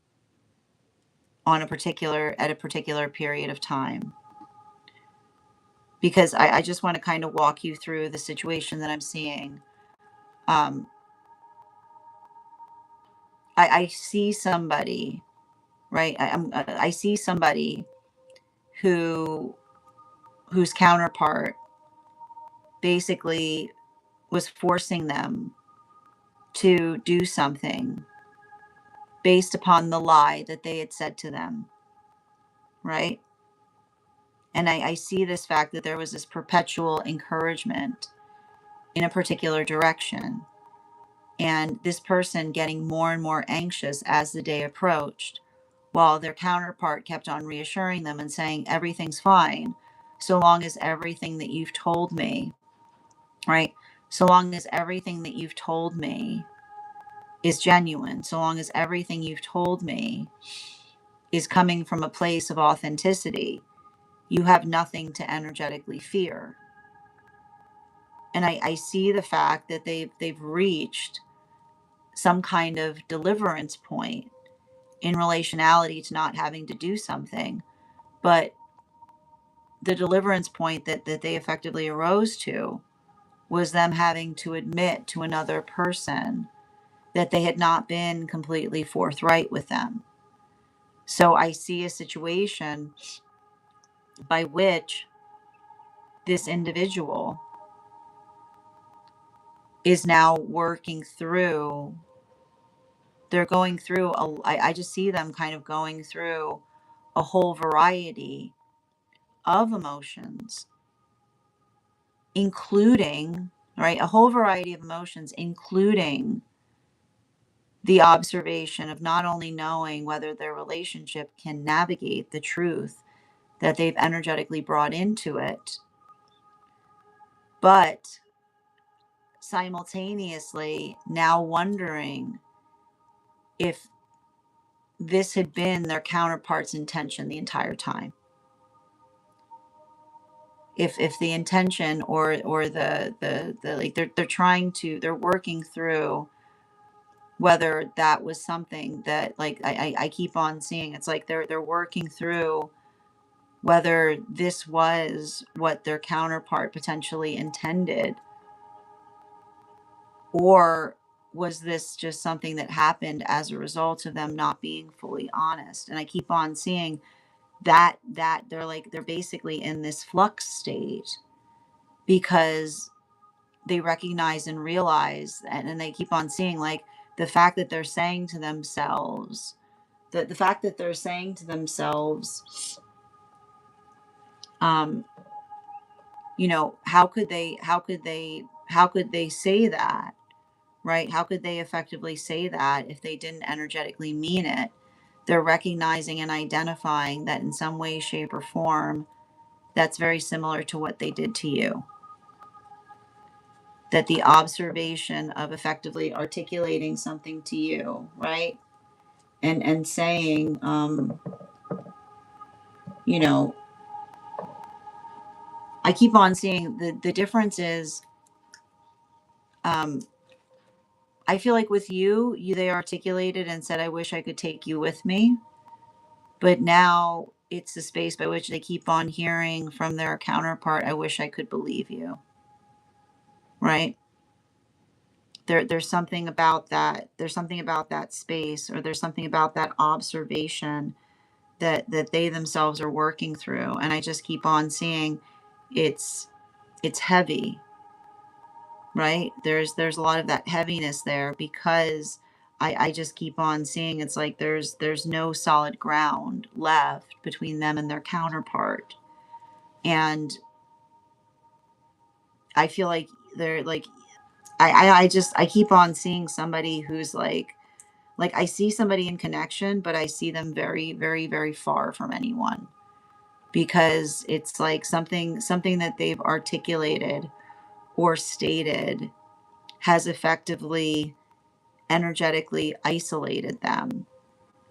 Speaker 1: on a particular, at a particular period of time. Because I just want to kind of walk you through the situation that I'm seeing. I see somebody, right? I see somebody whose counterpart basically was forcing them to do something based upon the lie that they had said to them, right? And I see this fact that there was this perpetual encouragement in a particular direction, and this person getting more and more anxious as the day approached, while their counterpart kept on reassuring them and saying, everything's fine, so long as everything that you've told me, right? So long as everything that you've told me is genuine, so long as everything you've told me is coming from a place of authenticity, you have nothing to energetically fear. And I see the fact that they've reached some kind of deliverance point in relationality to not having to do something, but the deliverance point that they effectively arose to was them having to admit to another person that they had not been completely forthright with them. So I see a situation by which this individual is now working through, they're going through I just see them kind of going through a whole variety of emotions, including, right, a whole variety of emotions, including the observation of not only knowing whether their relationship can navigate the truth that they've energetically brought into it, but simultaneously now wondering if this had been their counterpart's intention the entire time. If the intention or the like they're working through whether that was something that, like, I keep on seeing, it's like they're working through whether this was what their counterpart potentially intended, or was this just something that happened as a result of them not being fully honest. And I keep on seeing that they're basically in this flux state because they recognize and realize, and they keep on seeing, like, the fact that they're saying to themselves, the fact that they're saying to themselves, um how could they say that, right? How could they effectively say that if they didn't energetically mean it? They're recognizing and identifying that in some way, shape, or form, that's very similar to what they did to you. That the observation of effectively articulating something to you, right? And saying, you know, I keep on seeing the difference is, um, I feel like with you, they articulated and said, I wish I could take you with me. But now it's the space by which they keep on hearing from their counterpart, I wish I could believe you. Right? There's something about that. There's something about that space, or there's something about that observation that they themselves are working through. And I just keep on seeing it's it's heavy, right? There's a lot of that heaviness there because I just keep on seeing, it's like there's no solid ground left between them and their counterpart. And I feel like they're like, I keep on seeing somebody who's like I see somebody in connection, but I see them very, very, very far from anyone, because it's like something that they've articulated or stated has effectively energetically isolated them.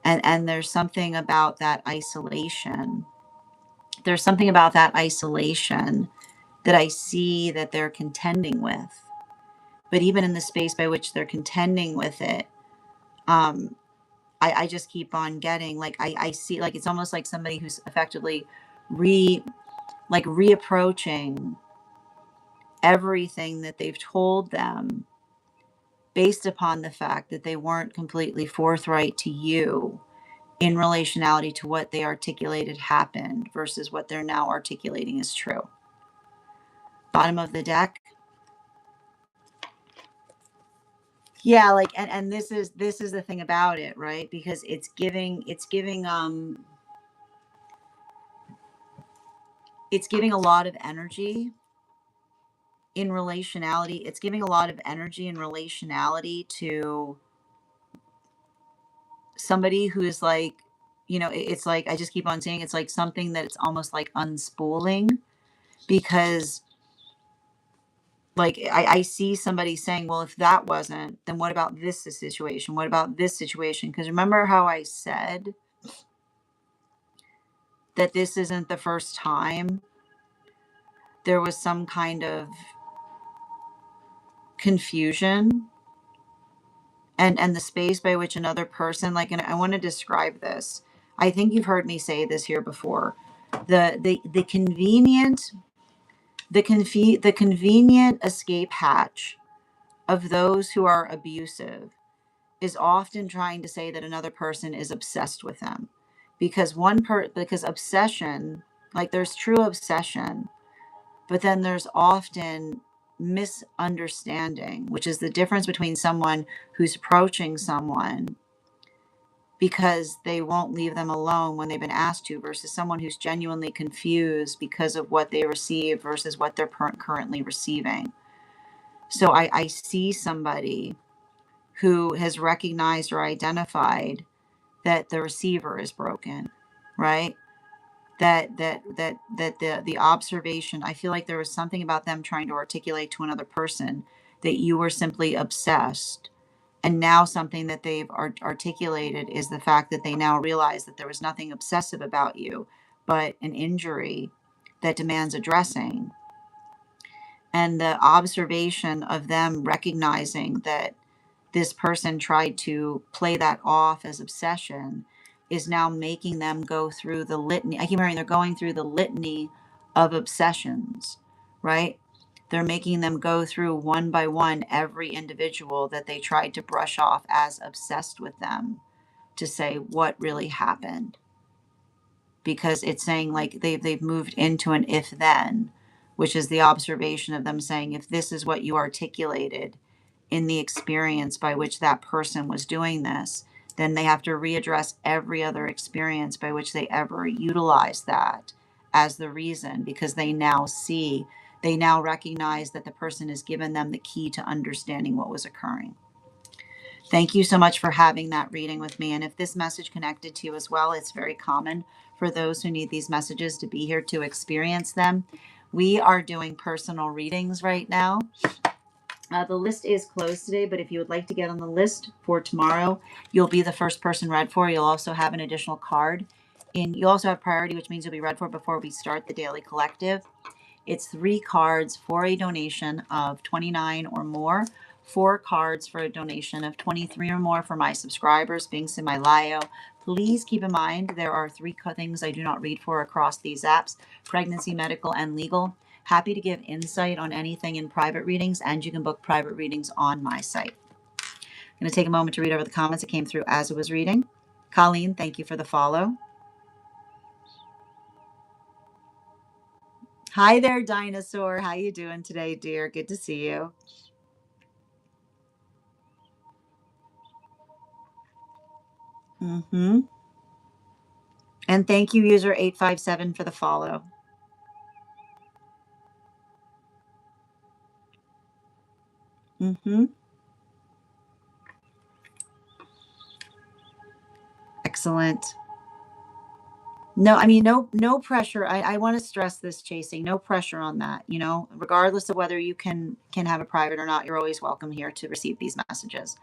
Speaker 1: And there's something about that isolation. There's something about that isolation that I see that they're contending with. But even in the space by which they're contending with it, um, I just keep on getting, like, I see, like, it's almost like somebody who's effectively re reapproaching everything that they've told them based upon the fact that they weren't completely forthright to you in relationality to what they articulated happened versus what they're now articulating is true. Bottom of the deck. Yeah, like, and this is the thing about it, right? Because it's giving a lot of energy in relationality. It's giving a lot of energy in relationality to somebody who is like, it's like, I just keep on saying, it's like something that it's almost like unspooling, because, like, I see somebody saying, well, if that wasn't, then what about this situation? What about this situation? Because remember how I said that this isn't the first time there was some kind of confusion, and the space by which another person, like, and I want to describe this. I think you've heard me say this here before. The convenient the convenient escape hatch of those who are abusive is often trying to say that another person is obsessed with them, because because obsession, like, there's true obsession, but then there's often misunderstanding, which is the difference between someone who's approaching someone because they won't leave them alone when they've been asked to, versus someone who's genuinely confused because of what they receive versus what they're currently receiving. So I see somebody who has recognized or identified that the receiver is broken, right? the observation, I feel like there was something about them trying to articulate to another person that you were simply obsessed. And now something that they've articulated is the fact that they now realize that there was nothing obsessive about you, but an injury that demands addressing. And the observation of them recognizing that this person tried to play that off as obsession is now making them go through the litany. I keep hearing they're going through the litany of obsessions, right? They're making them go through one by one every individual that they tried to brush off as obsessed with them to say what really happened. Because it's saying like they've moved into an if then, which is the observation of them saying if this is what you articulated in the experience by which that person was doing this, then they have to readdress every other experience by which they ever utilize that as the reason, because they now recognize that the person has given them the key to understanding what was occurring. Thank you so much for having that reading with me. And if this message connected to you as well, it's very common for those who need these messages to be here to experience them. We are doing personal readings right now. The list is closed today, but if you would like to get on the list for tomorrow, you'll be the first person read for. You'll also have an additional card. You also have priority, which means you'll be read for before we start the daily collective. It's 3 cards for a donation of $29 or more, 4 cards for a donation of $23 or more for my subscribers, Binks and my Lio. Please keep in mind there are 3 things I do not read for across these apps: pregnancy, medical, and legal. Happy to give insight on anything in private readings, and you can book private readings on my site. I'm going to take a moment to read over the comments that came through as I was reading. Colleen, thank you for the follow. Hi there, Dinosaur. How you doing today, dear? Good to see you. Mm-hmm. And thank you, user 857, for the follow. Mm-hmm. Excellent. No, I mean, no pressure. I want to stress this, Chasing. No pressure on that. You know, regardless of whether you can have a private or not, you're always welcome here to receive these messages.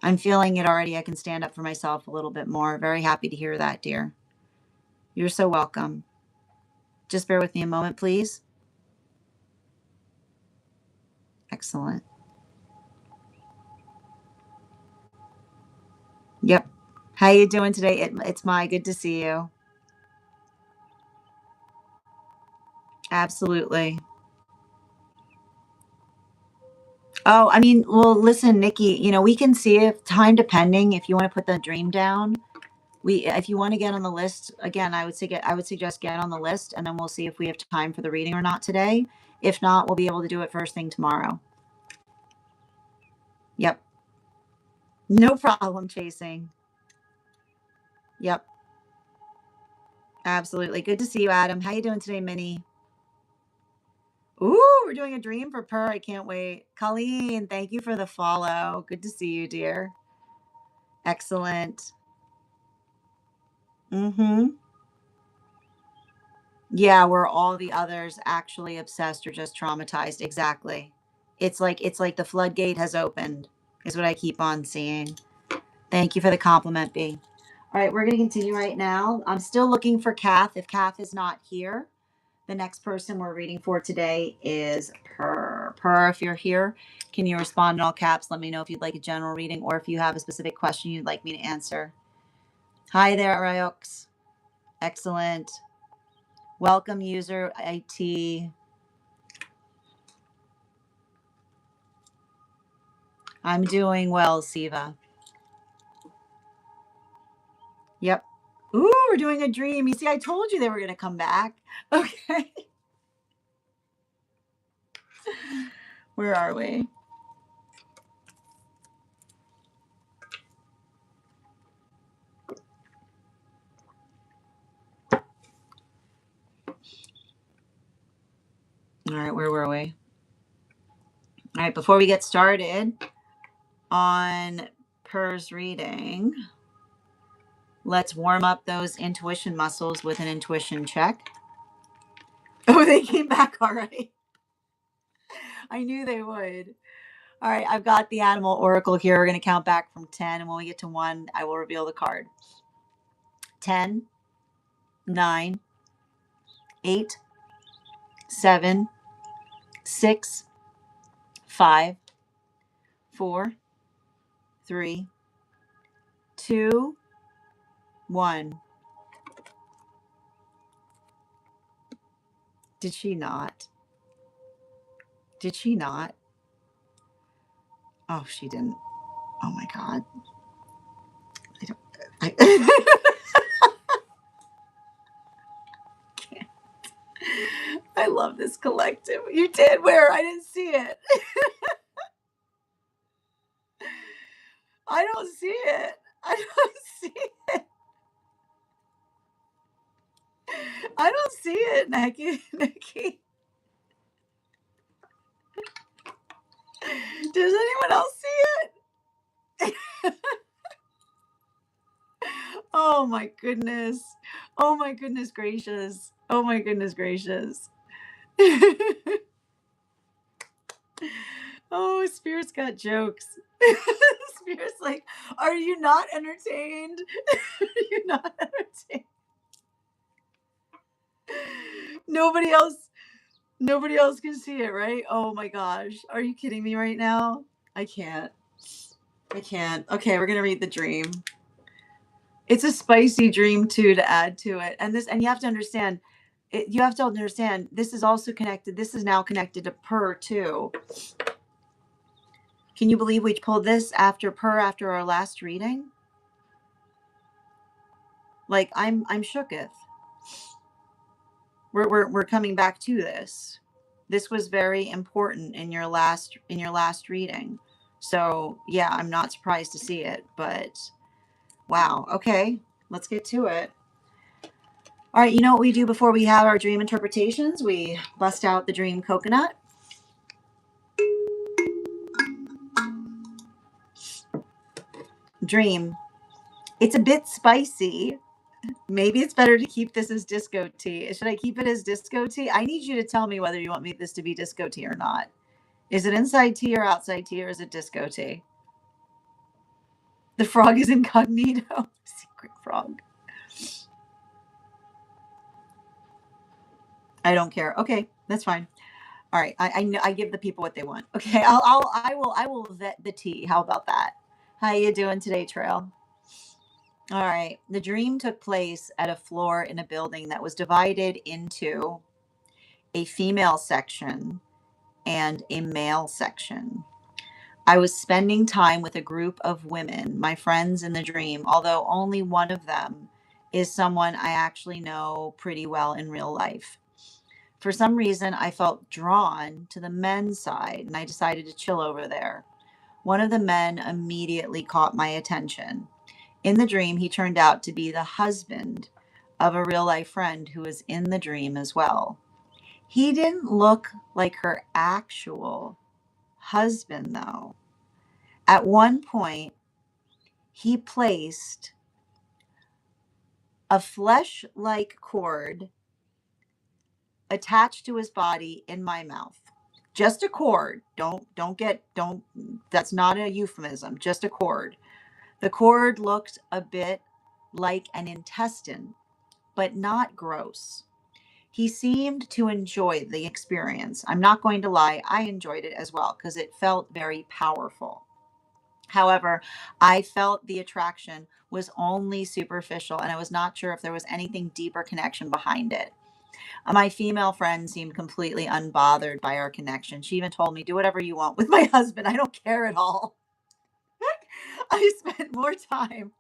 Speaker 1: I'm feeling it already. I can stand up for myself a little bit more. Very happy to hear that, dear. You're so welcome. Just bear with me a moment, please. Excellent. Yep. How you doing today? It's my good to see you. Absolutely. Oh, I mean, well, listen, Nikki, you know, we can see if time depending, if you want to put the dream down, if you want to get on the list, again, I would suggest get on the list and then we'll see if we have time for the reading or not today. If not, we'll be able to do it first thing tomorrow. Yep. No problem, Chasing. Yep. Absolutely. Good to see you, Adam. How you doing today, Minnie? Ooh, we're doing a dream for Purr. I can't wait. Colleen, thank you for the follow. Good to see you, dear. Excellent. Mm-hmm. Yeah, where all the others actually obsessed or just traumatized. Exactly. It's like the floodgate has opened, is what I keep on seeing. Thank you for the compliment, B. All right, we're going to continue right now. I'm still looking for Kath. If Kath is not here, the next person we're reading for today is Purr. Purr, if you're here, can you respond in all caps? Let me know if you'd like a general reading or if you have a specific question you'd like me to answer. Hi there, Ryox. Excellent. Welcome, user IT. I'm doing well, Siva. Yep. Ooh, we're doing a dream. You see, I told you they were going to come back. Okay. Where are we? All right, where were we? All right, before we get started on Purr's reading, Let's warm up those intuition muscles with an intuition check. Oh, they came back all right. I knew they would. All right, I've got the animal oracle here. We're going to count back from 10, and when we get to 1, I will reveal the card. 10, 9, 8, 7, 6, 5, 4, 3, 2, 1. Did she not? Did she not? Oh, she didn't. Oh my God. I don't. I love this collective. You did where? I didn't see it. I don't see it. I don't see it. I don't see it, Nikki. Nikki. Does anyone else see it? Oh my goodness. Oh my goodness gracious. Oh my goodness gracious. Oh, Spirit's got jokes. Spirit's like, are you not entertained? Are you not entertained? Nobody else can see it, right? Oh my gosh. Are you kidding me right now? I can't. Okay, we're gonna read the dream. It's a spicy dream too to add to it. And you have to understand, this is also connected. This is now connected to Purr too. Can you believe we pulled this after Purr after our last reading? Like I'm shooketh. We're coming back to this. This was very important in your last reading. So yeah, I'm not surprised to see it, but wow. Okay, let's get to it. All right, you know what we do before we have our dream interpretations? We bust out the dream coconut. Dream. It's a bit spicy. Maybe it's better to keep this as disco tea. Should I keep it as disco tea? I need you to tell me whether you want this to be disco tea or not. Is it inside tea or outside tea, or is it disco tea? The frog is incognito. Secret frog. I don't care. Okay, that's fine. All right, I give the people what they want. Okay, I will vet the tea. How about that? How you doing today, Trail? All right. The dream took place at a floor in a building that was divided into a female section and a male section. I was spending time with a group of women, my friends in the dream, although only one of them is someone I actually know pretty well in real life. For some reason, I felt drawn to the men's side and I decided to chill over there. One of the men immediately caught my attention. In the dream, he turned out to be the husband of a real life friend who was in the dream as well. He didn't look like her actual husband, though. At one point, he placed a flesh like cord attached to his body in my mouth. Just a cord. That's not a euphemism, just a cord. The cord looked a bit like an intestine, but not gross. He seemed to enjoy the experience. I'm not going to lie, I enjoyed it as well because it felt very powerful. However, I felt the attraction was only superficial and I was not sure if there was anything deeper connection behind it. My female friend seemed completely unbothered by our connection. She even told me, do whatever you want with my husband. I don't care at all. I spent more time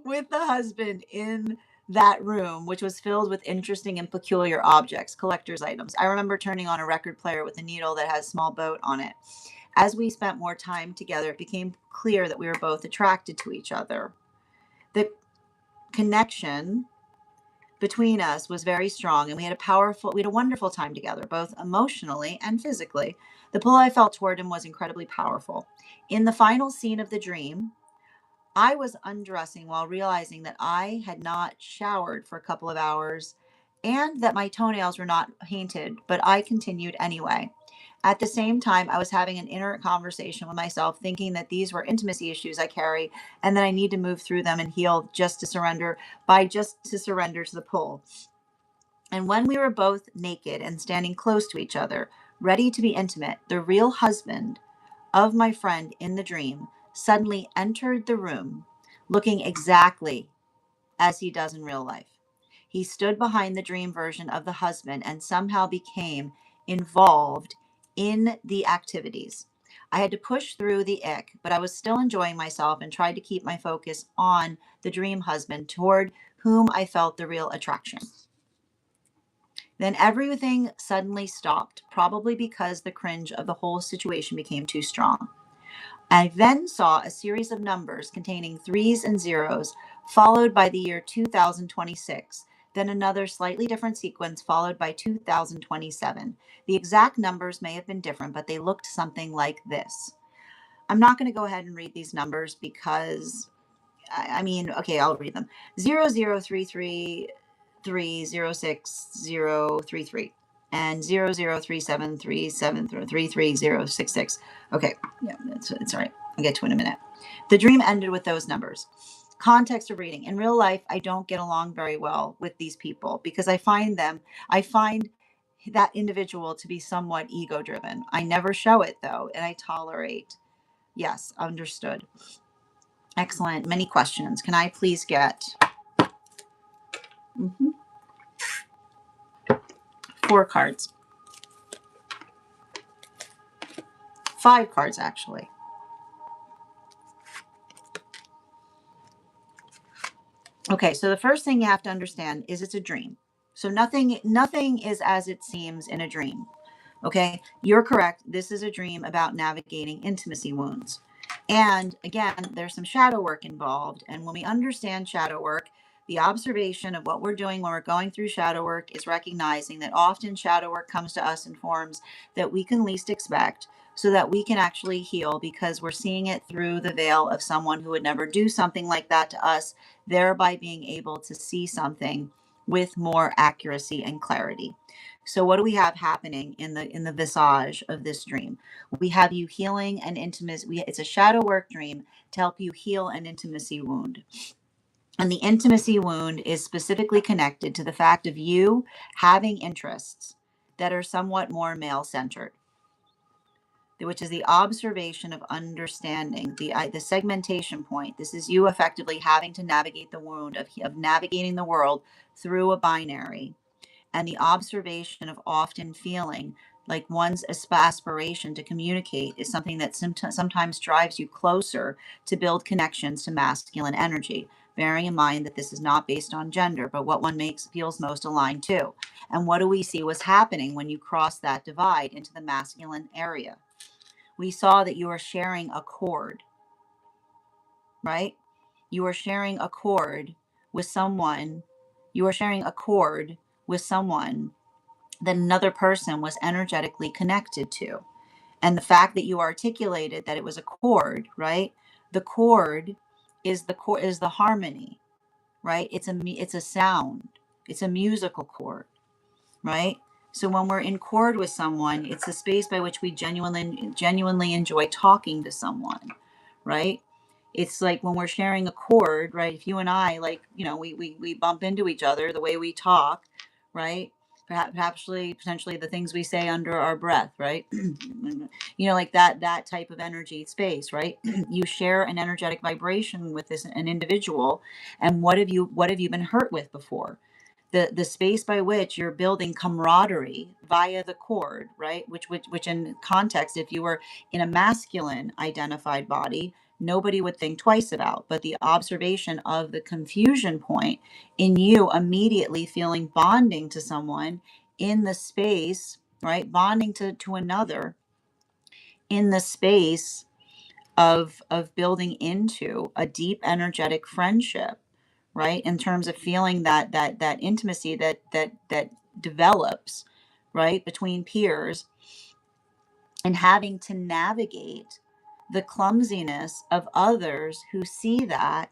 Speaker 1: with the husband in that room, which was filled with interesting and peculiar objects, collector's items. I remember turning on a record player with a needle that has a small boat on it. As we spent more time together, it became clear that we were both attracted to each other. The connection between us was very strong, and we had a wonderful time together, both emotionally and physically. The pull I felt toward him was incredibly powerful. In the final scene of the dream, I was undressing while realizing that I had not showered for a couple of hours and that my toenails were not painted, but I continued anyway. At the same time, I was having an inner conversation with myself, thinking that these were intimacy issues I carry and that I need to move through them and heal just to surrender to the pull. And when we were both naked and standing close to each other, ready to be intimate, the real husband of my friend in the dream suddenly entered the room looking exactly as he does in real life. He stood behind the dream version of the husband and somehow became involved in the activities. I had to push through the ick, but I was still enjoying myself and tried to keep my focus on the dream husband toward whom I felt the real attraction. Then everything suddenly stopped, probably because the cringe of the whole situation became too strong. I then saw a series of numbers containing threes and zeros, followed by the year 2026, then another slightly different sequence, followed by 2027. The exact numbers may have been different, but they looked something like this. I'm not going to go ahead and read these numbers because, okay, I'll read them. 0033306033 and 003737333066. Okay, yeah, it's all right. I'll get to it in a minute. The dream ended with those numbers. Context of reading. In real life, I don't get along very well with these people because I find that individual to be somewhat ego driven. I never show it though, and I tolerate. Yes, understood. Excellent. Many questions. Can I please get 4 cards? 5 cards, actually. Okay, so the first thing you have to understand is it's a dream. So nothing is as it seems in a dream. Okay, you're correct. This is a dream about navigating intimacy wounds. And again, there's some shadow work involved. And when we understand shadow work, the observation of what we're doing when we're going through shadow work is recognizing that often shadow work comes to us in forms that we can least expect so that we can actually heal because we're seeing it through the veil of someone who would never do something like that to us, thereby being able to see something with more accuracy and clarity. So what do we have happening in the visage of this dream? We have you healing an intimacy. It's a shadow work dream to help you heal an intimacy wound. And the intimacy wound is specifically connected to the fact of you having interests that are somewhat more male centered, which is the observation of understanding the segmentation point. This is you effectively having to navigate the wound of navigating the world through a binary, and the observation of often feeling like one's aspiration to communicate is something that sometimes drives you closer to build connections to masculine energy, bearing in mind that this is not based on gender, but what one feels most aligned to. And what do we see was happening when you cross that divide into the masculine area? We saw that you are sharing a cord, right? You are sharing a cord with someone. You are sharing a cord with someone that another person was energetically connected to. And the fact that you articulated that it was a chord, right? The chord is the harmony, right? It's a sound. It's a musical chord, right? So when we're in chord with someone, it's a space by which we genuinely enjoy talking to someone, right? It's like when we're sharing a chord, right? If you and I, like, we bump into each other, the way we talk, right? Perhaps potentially the things we say under our breath, right? Like that type of energy space, right? You share an energetic vibration with an individual, and what have you been hurt with before? The space by which you're building camaraderie via the cord, right? Which in context, if you were in a masculine identified body, nobody would think twice about. But the observation of the confusion point in you immediately feeling bonding to someone in the space, right? Bonding to another in the space of building into a deep energetic friendship, right? In terms of feeling that intimacy that develops, right, between peers, and having to navigate the clumsiness of others who see that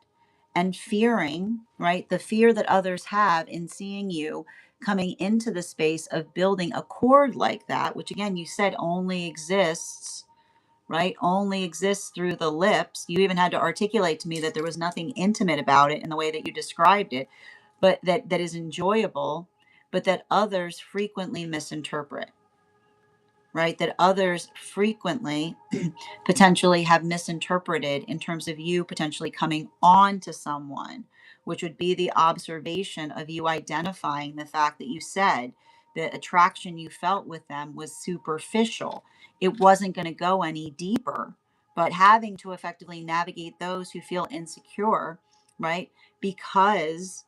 Speaker 1: and fearing, right? The fear that others have in seeing you coming into the space of building a cord like that, which again, you said only exists, right? Only exists through the lips. You even had to articulate to me that there was nothing intimate about it in the way that you described it, but that is enjoyable, but that others frequently misinterpret, right? That others frequently potentially have misinterpreted in terms of you potentially coming on to someone, which would be the observation of you identifying the fact that you said the attraction you felt with them was superficial. It wasn't going to go any deeper, but having to effectively navigate those who feel insecure, right? Because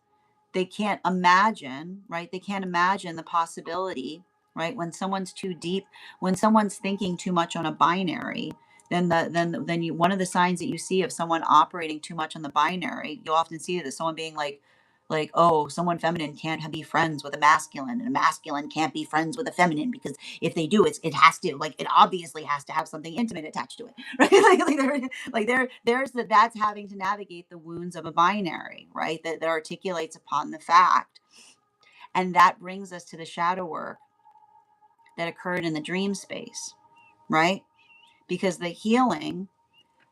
Speaker 1: they can't imagine, right? They can't imagine the possibility, right? When someone's too deep, when someone's thinking too much on a binary, then you, one of the signs that you see of someone operating too much on the binary, you'll often see that someone being like, oh, someone feminine can't be friends with a masculine, and a masculine can't be friends with a feminine, because if they do, it has to, like, it obviously has to have something intimate attached to it, right? There's that, that's having to navigate the wounds of a binary, right? That articulates upon the fact. And that brings us to the shadow work that occurred in the dream space, right? Because the healing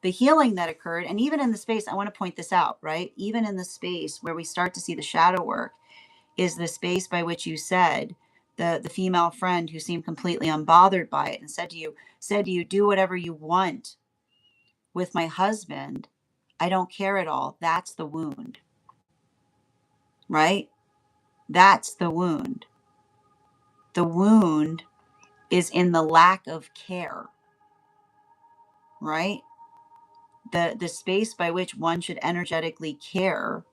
Speaker 1: that occurred, and even in the space, I want to point this out, right? Even in the space where we start to see the shadow work is the space by which you said the female friend who seemed completely unbothered by it and said to you, do whatever you want with my husband. I don't care at all. That's the wound, right? That's the wound. The wound is in the lack of care, right? The space by which one should energetically care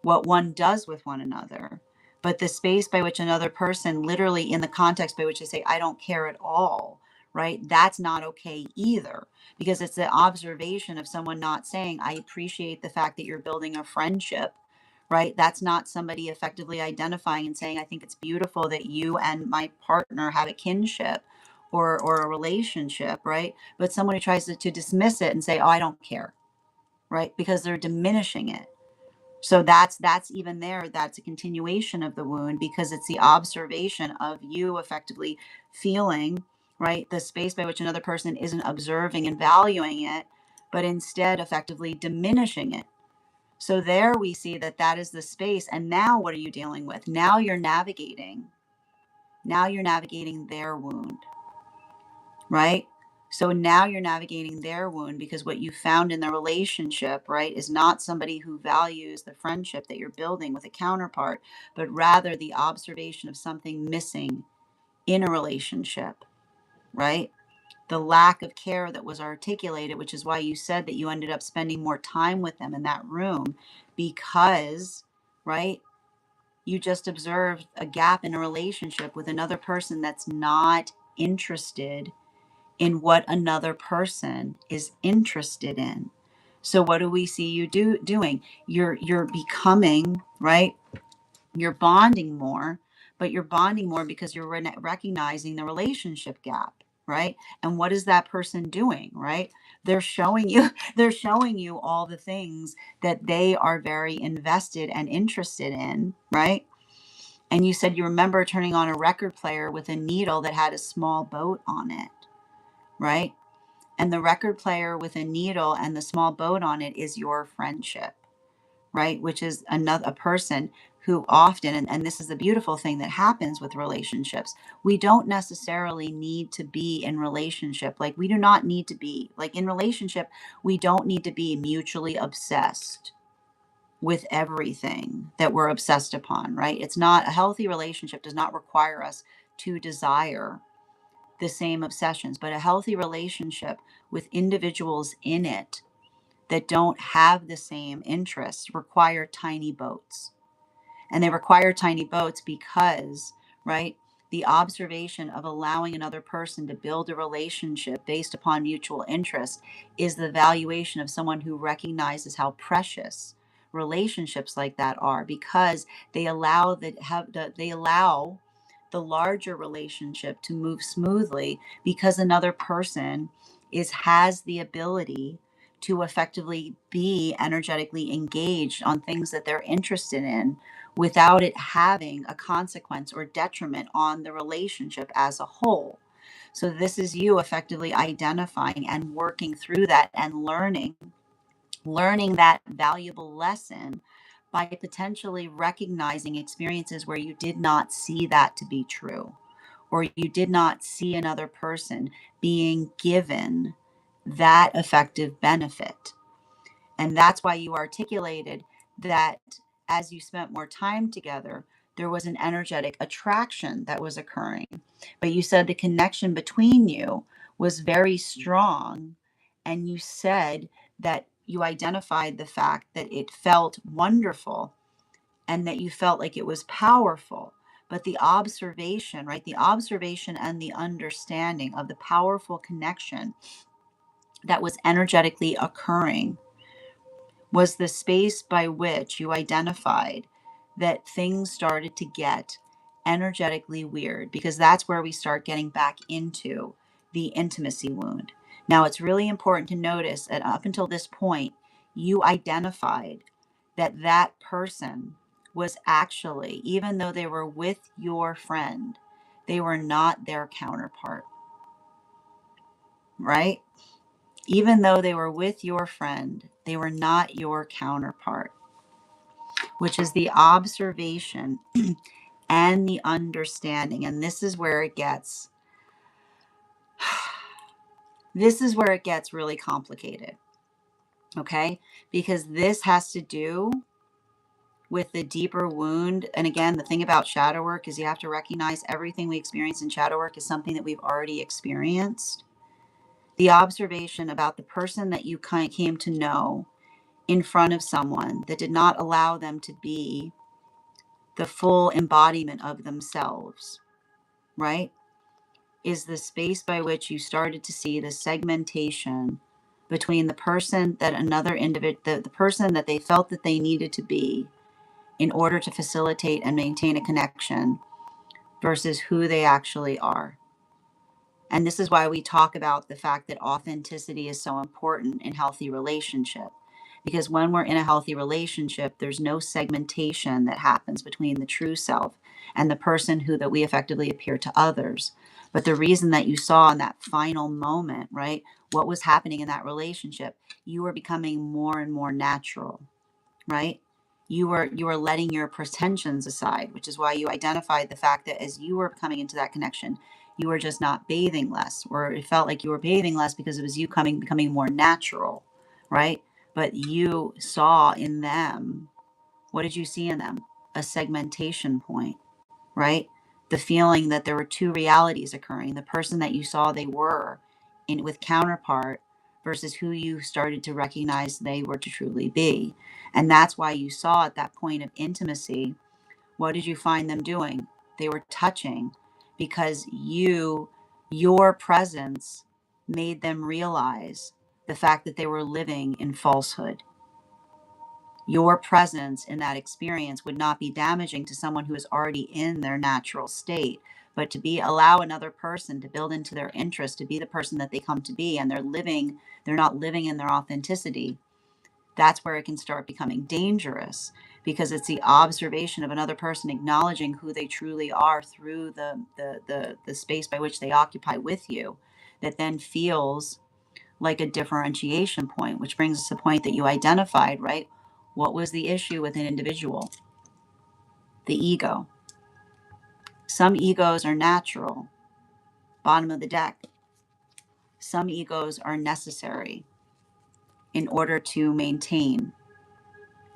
Speaker 1: what one does with one another, but the space by which another person, literally in the context by which they say, I don't care at all, right? That's not okay either, because it's the observation of someone not saying, I appreciate the fact that you're building a friendship, right? That's not somebody effectively identifying and saying, I think it's beautiful that you and my partner have a kinship or a relationship, right? But someone who tries to dismiss it and say, oh, I don't care, right? Because they're diminishing it. So that's even there, that's a continuation of the wound, because it's the observation of you effectively feeling, right, the space by which another person isn't observing and valuing it, but instead effectively diminishing it. So there we see that that is the space. And now what are you dealing with? Now you're navigating their wound, right? So now you're navigating their wound, because what you found in the relationship, right, is not somebody who values the friendship that you're building with a counterpart, but rather the observation of something missing in a relationship, right? The lack of care that was articulated, which is why you said that you ended up spending more time with them in that room, because, right, you just observed a gap in a relationship with another person that's not interested in what another person is interested in. So what do we see you doing? You're becoming, right? You're bonding more, but you're bonding more because you're recognizing the relationship gap, right? And what is that person doing, right? They're showing you they're showing you all the things that they are very invested and interested in, right? And you said you remember turning on a record player with a needle that had a small boat on it, right? And the record player with a needle and the small boat on it is your friendship, right? Which is another a person who often, and this is the beautiful thing that happens with relationships, we don't necessarily need to be in relationship. Like, we do not need to be like in relationship. We don't need to be mutually obsessed with everything that we're obsessed upon, right? It's not, a healthy relationship does not require us to desire the same obsessions, but a healthy relationship with individuals in it that don't have the same interests require tiny boats. And they require tiny boats because, right, the observation of allowing another person to build a relationship based upon mutual interest is the valuation of someone who recognizes how precious relationships like that are, because they allow the larger relationship to move smoothly, because another person has the ability to effectively be energetically engaged on things that they're interested in without it having a consequence or detriment on the relationship as a whole. So this is you effectively identifying and working through that and learning that valuable lesson by potentially recognizing experiences where you did not see that to be true, or you did not see another person being given that effective benefit. And that's why you articulated that as you spent more time together, there was an energetic attraction that was occurring. But you said the connection between you was very strong. And you said that you identified the fact that it felt wonderful and that you felt like it was powerful. But the observation, right? The observation and the understanding of the powerful connection that was energetically occurring was the space by which you identified that things started to get energetically weird, because that's where we start getting back into the intimacy wound. Now, it's really important to notice that up until this point, you identified that that person was actually, even though they were with your friend, they were not their counterpart, right? Even though they were with your friend, they were not your counterpart, which is the observation and the understanding. And this is where it gets really complicated. Okay? Because this has to do with the deeper wound. And again, the thing about shadow work is you have to recognize everything we experience in shadow work is something that we've already experienced. The observation about the person that you came to know in front of someone that did not allow them to be the full embodiment of themselves, right? Is the space by which you started to see the segmentation between the person that another individual, the person that they felt that they needed to be in order to facilitate and maintain a connection versus who they actually are. And this is why we talk about the fact that authenticity is so important in healthy relationship. Because when we're in a healthy relationship, there's no segmentation that happens between the true self and the person who that we effectively appear to others. But the reason that you saw in that final moment, right, what was happening in that relationship, you were becoming more and more natural, right? You were letting your pretensions aside, which is why you identified the fact that as you were coming into that connection, you were just not bathing less, or it felt like you were bathing less because it was you becoming more natural, right? But you saw in them, what did you see in them? A segmentation point, right? The feeling that there were two realities occurring, the person that you saw they were in with counterpart versus who you started to recognize they were to truly be. And that's why you saw at that point of intimacy, what did you find them doing? They were touching because your presence made them realize the fact that they were living in falsehood. Your presence in that experience would not be damaging to someone who is already in their natural state, but to be allow another person to build into their interest to be the person that they come to be, and they're not living in their authenticity. That's where it can start becoming dangerous, because it's the observation of another person acknowledging who they truly are through the space by which they occupy with you, that then feels like a differentiation point, which brings us to the point that you identified, right? What was the issue with an individual? The ego. Some egos are natural, bottom of the deck. Some egos are necessary in order to maintain.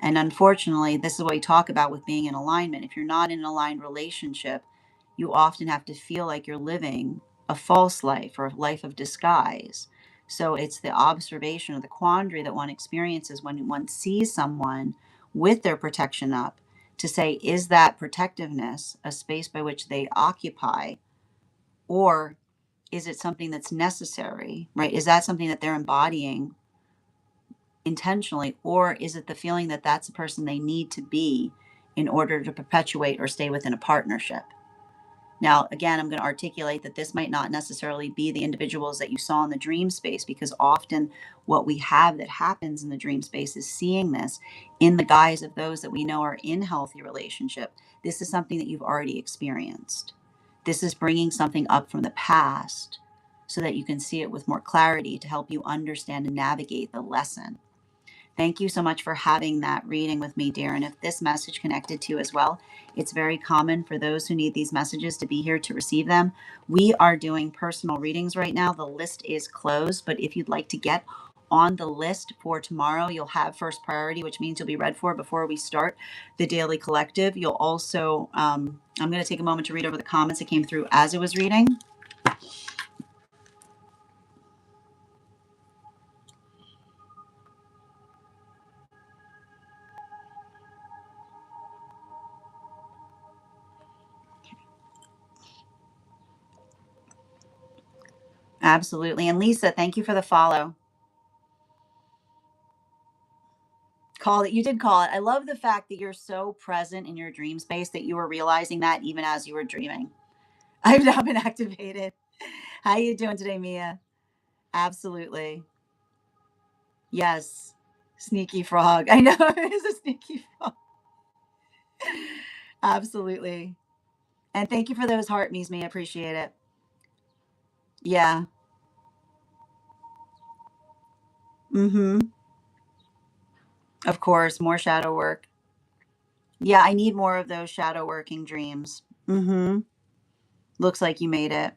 Speaker 1: And unfortunately, this is what we talk about with being in alignment. If you're not in an aligned relationship, you often have to feel like you're living a false life or a life of disguise. So it's the observation or the quandary that one experiences when one sees someone with their protection up, to say, is that protectiveness a space by which they occupy, or is it something that's necessary, right? Is that something that they're embodying intentionally, or is it the feeling that that's the person they need to be in order to perpetuate or stay within a partnership? Now, again, I'm going to articulate that this might not necessarily be the individuals that you saw in the dream space, because often what we have that happens in the dream space is seeing this in the guise of those that we know are in healthy relationship. This is something that you've already experienced. This is bringing something up from the past so that you can see it with more clarity to help you understand and navigate the lesson. Thank you so much for having that reading with me, dear. And if this message connected to you as well, it's very common for those who need these messages to be here to receive them. We are doing personal readings right now. The list is closed, but if you'd like to get on the list for tomorrow, you'll have first priority, which means you'll be read for before we start the daily collective. You'll also, I'm going to take a moment to read over the comments that came through as it was reading. Absolutely. And Lisa, thank you for the follow. Call it. You did call it. I love the fact that you're so present in your dream space that you were realizing that even as you were dreaming. I've now been activated. How you doing today, Mia? Absolutely. Yes. Sneaky frog. I know it is a sneaky frog. Absolutely. And thank you for those heart me's, Mia. Appreciate it. Yeah. Mm-hmm. Of course. More shadow work. Yeah, I need more of those shadow working dreams. Mm-hmm. Looks like you made it.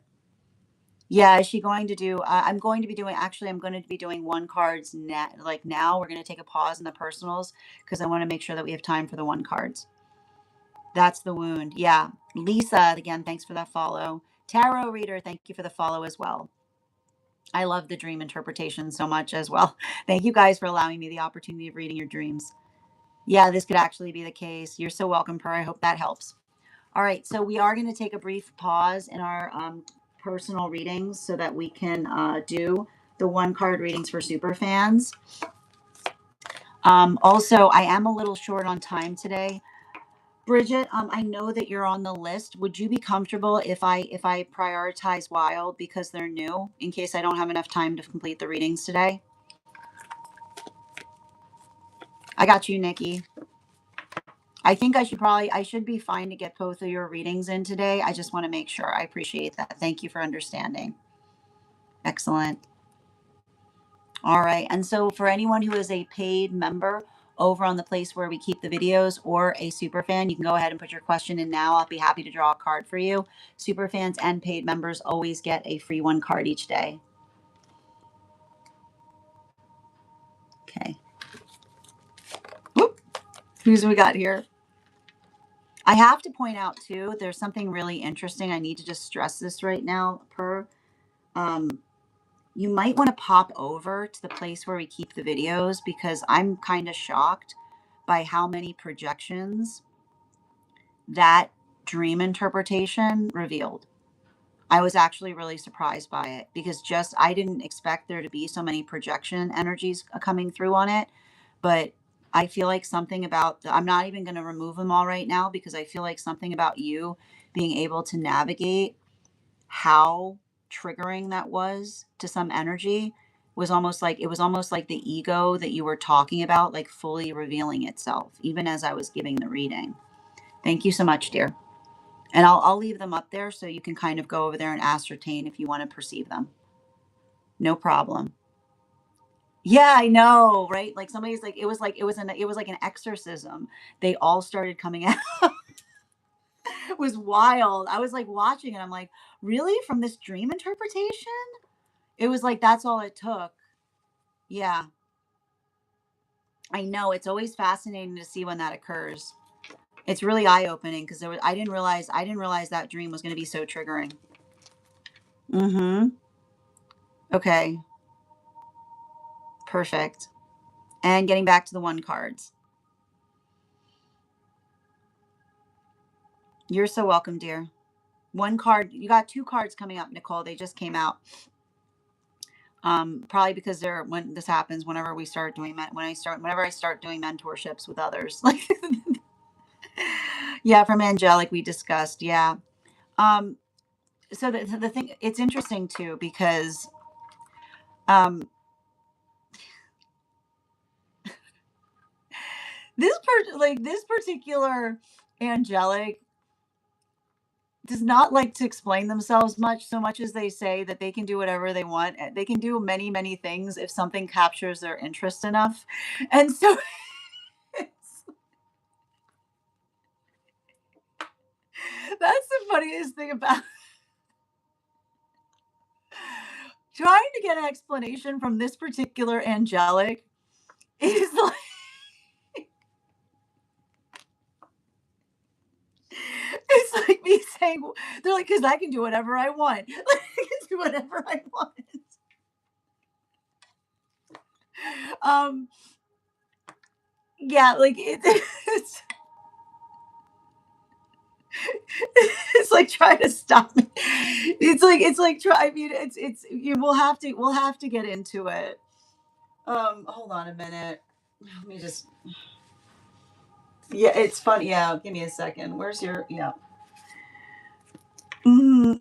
Speaker 1: Yeah, is she going to do I'm going to be doing, actually, I'm going to be doing one cards net like now. We're going to take a pause in the personals because I want to make sure that we have time for the one cards. That's the wound. Yeah. Lisa, again, thanks for that follow. Tarot reader, thank you for the follow as well. I love the dream interpretation so much as well. Thank you guys for allowing me the opportunity of reading your dreams. Yeah, this could actually be the case. You're so welcome, Per. I hope that helps. All right, so we are going to take a brief pause in our personal readings so that we can do the one card readings for super fans. Also, I am a little short on time today. Bridget, I know that you're on the list. Would you be comfortable if I prioritize Wild because they're new, in case I don't have enough time to complete the readings today? I got you, Nikki. I think I should be fine to get both of your readings in today. I just want to make sure. I appreciate that. Thank you for understanding. Excellent. All right. And so for anyone who is a paid member over on the place where we keep the videos or a super fan, you can go ahead and put your question in now. I'll be happy to draw a card for you. Super fans and paid members always get a free one card each day. Okay. Whoop. Who's we got here? I have to point out too, there's something really interesting. I need to just stress this right now, Per. You might want to pop over to the place where we keep the videos because I'm kind of shocked by how many projections that dream interpretation revealed. I was actually really surprised by it because just I didn't expect there to be so many projection energies coming through on it. But I feel like something about I'm not even going to remove them all right now because I feel like something about you being able to navigate how triggering that was to some energy was almost like it was almost like the ego that you were talking about, like fully revealing itself, even as I was giving the reading. Thank you so much, dear. And I'll leave them up there so you can kind of go over there and ascertain if you want to perceive them. No problem. Yeah, I know, right? Like somebody's like it was like an exorcism. They all started coming out. It was wild. I was like watching it. I'm like, really? From this dream interpretation? It was like that's all it took. Yeah. I know. It's always fascinating to see when that occurs. It's really eye-opening because I didn't realize that dream was going to be so triggering. Mm-hmm. Okay. Perfect. And getting back to the one cards. You're so welcome, dear. One card, you got two cards coming up, Nicole. They just came out. Probably because they're when this happens, whenever we start doing whenever I start doing mentorships with others. Like yeah, from Angelic we discussed. Yeah. Um, so the thing, it's interesting too, because um, this particular angelic does not like to explain themselves much, so much as they say that they can do whatever they want. They can do many, many things if something captures their interest enough. And so it's, that's the funniest thing about trying to get an explanation from this particular angelic is like, it's like me saying, they're like, because I can do whatever I want. Like, I can do whatever I want. Um, yeah, like it's it's like trying to stop me. It's like try. I mean, it's you. We'll have to get into it. Hold on a minute. Let me just. Yeah, it's funny. Yeah, give me a second. Where's your yeah? Mhm.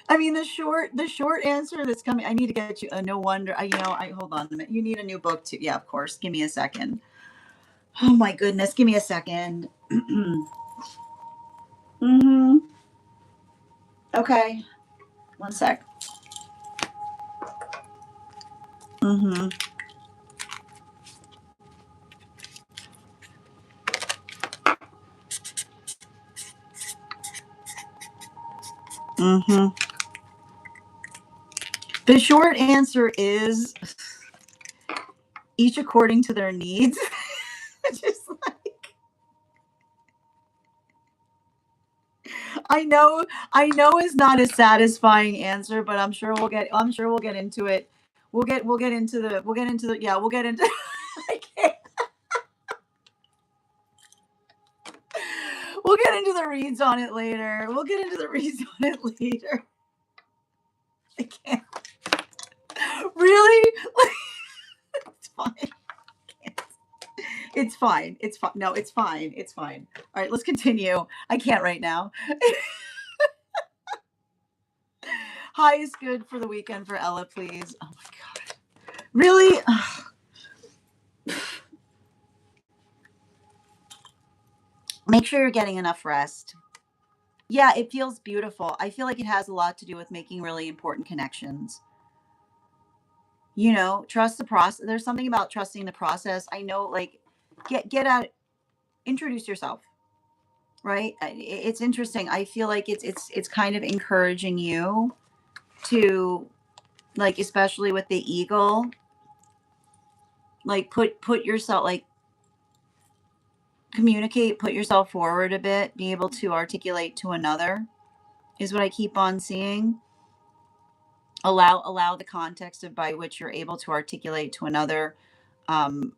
Speaker 1: I mean, the short answer that's coming. I need to get you a no wonder. I hold on a minute. You need a new book too. Yeah, of course. Give me a second. Oh my goodness. Give me a second. hmm Okay. One sec. hmm hmm The short answer is each according to their needs. Just like I know is not a satisfying answer, but I'm sure we'll get into it. We'll get into the yeah, we'll get into I can't, we'll get into the reads on it later. We'll get into the reads on it later. I can't. Really? It's fine. It's fine. It's fine. No, it's fine. It's fine. All right, let's continue. I can't right now. High is good for the weekend for Ella, please. Oh my god. Really? Make sure you're getting enough rest. Yeah, it feels beautiful. I feel like it has a lot to do with making really important connections. Trust the process. There's something about trusting the process. I know, like, get out, introduce yourself, right? It's interesting. I feel like it's kind of encouraging you to, like, especially with the eagle, like put yourself, like, communicate, put yourself forward a bit, be able to articulate to another is what I keep on seeing. Allow the context of by which you're able to articulate to another, um,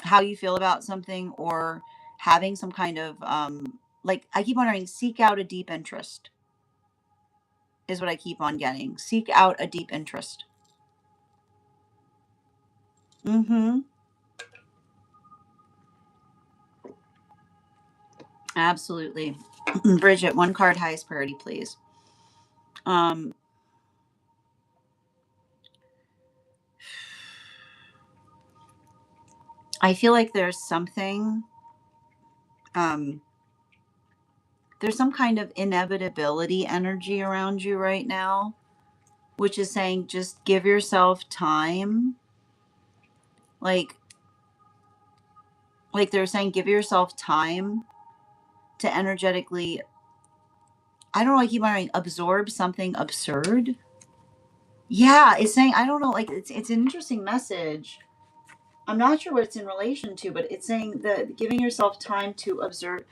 Speaker 1: how you feel about something, or having some kind of, like, I keep wondering, seek out a deep interest is what I keep on getting. Seek out a deep interest. Mm-hmm. Absolutely. Bridget, one card highest priority, please. Um, I feel like um, there's some kind of inevitability energy around you right now, which is saying just give yourself time. Like they're saying, give yourself time to energetically, I don't know, I keep wondering, absorb something absurd. Yeah, it's saying, I don't know, like, it's an interesting message. I'm not sure what it's in relation to, but it's saying that giving yourself time to absorb,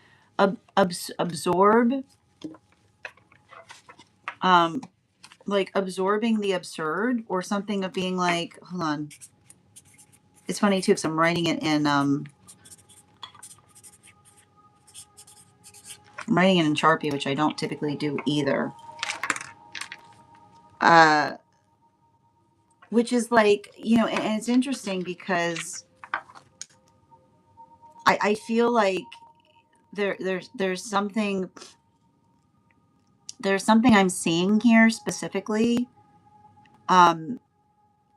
Speaker 1: um, like absorbing the absurd, or something of being like, hold on. It's funny too, because I'm writing it in, I'm writing it in Sharpie, which I don't typically do either. Uh, which is like, and it's interesting because I feel like there's something I'm seeing here specifically, um,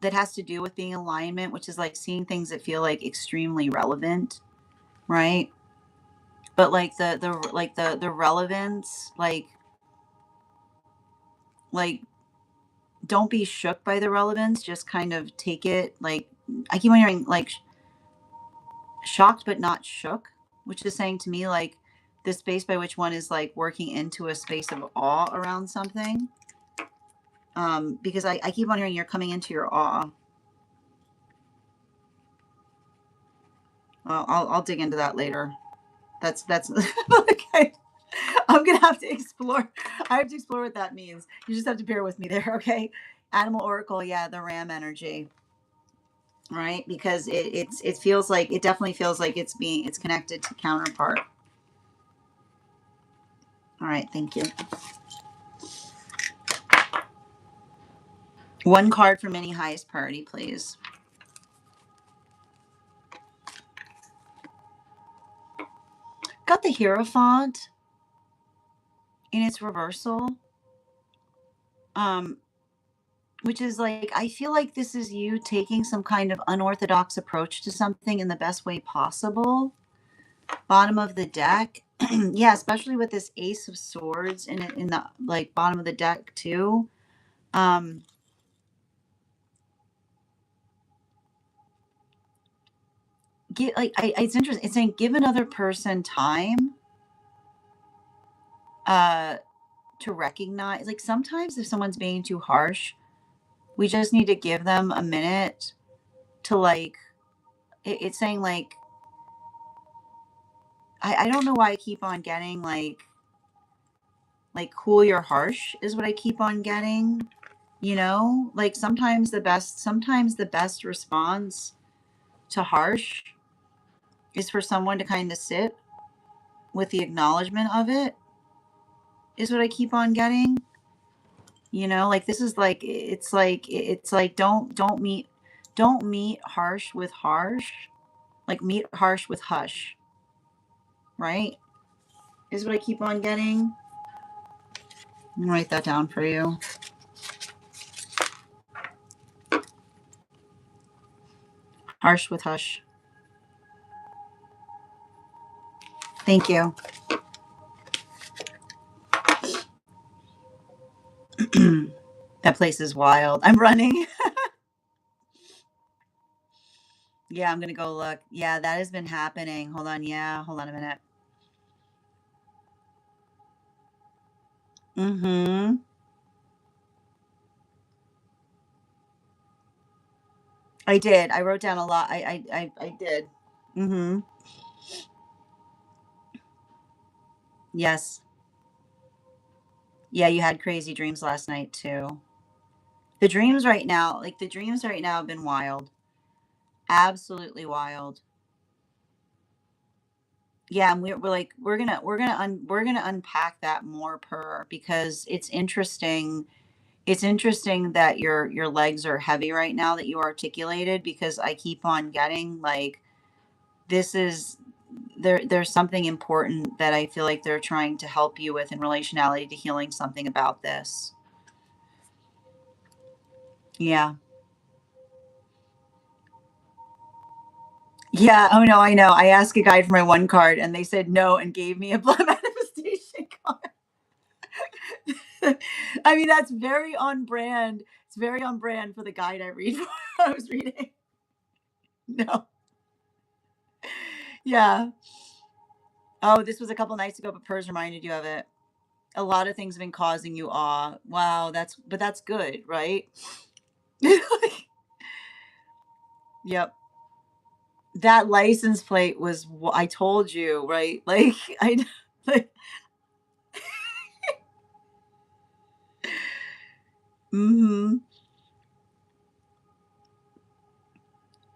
Speaker 1: that has to do with being in alignment, which is like seeing things that feel like extremely relevant, right? But like the relevance, like don't be shook by the relevance. Just kind of take it. Like I keep on hearing like shocked but not shook, which is saying to me like the space by which one is like working into a space of awe around something. Because I keep on hearing you're coming into your awe. Well, I'll dig into that later. That's okay. I'm gonna have to explore. I have to explore what that means. You just have to bear with me there, okay? Animal Oracle, yeah, the Ram energy, right? Because it feels like it definitely feels like it's connected to counterpart. All right, thank you. One card for mini highest priority, please. Got the Hierophant in its reversal. Which is like, I feel like this is you taking some kind of unorthodox approach to something in the best way possible. Bottom of the deck. Yeah, especially with this Ace of Swords in the like bottom of the deck too. It's interesting. It's saying give another person time to recognize. Like sometimes if someone's being too harsh, we just need to give them a minute to like. It's saying like I don't know why I keep on getting like cool your harsh is what I keep on getting. Like sometimes the best response to harsh is for someone to kind of sit with the acknowledgement of it, is what I keep on getting. Like this is like it's like don't meet harsh with harsh, like meet harsh with hush, right? Is what I keep on getting. I'm gonna write that down for you. Harsh with hush. Thank you. That place is wild. I'm running. Yeah, I'm gonna go look. Yeah, that has been happening. Hold on. Yeah, hold on a minute. Mm-hmm. I did. I wrote down a lot. I did. Mm-hmm. Yes. Yeah, you had crazy dreams last night too. The dreams right now have been wild. Absolutely wild. Yeah, and we're like we're gonna unpack that more per because it's interesting that your legs are heavy right now that you articulated because I keep on getting like this is there's something important that I feel like they're trying to help you with in relationality to healing something about this. Yeah. Yeah. Oh no, I know. I asked a guide for my one card and they said no and gave me a blood manifestation card. I mean, that's very on brand. It's very on brand for the guide I read. I was reading. No. Yeah. Oh, this was a couple nights ago, but Pers reminded you of it. A lot of things have been causing you awe. Wow, that's good, right? Yep. That license plate was I told you, right? Like I like mhm.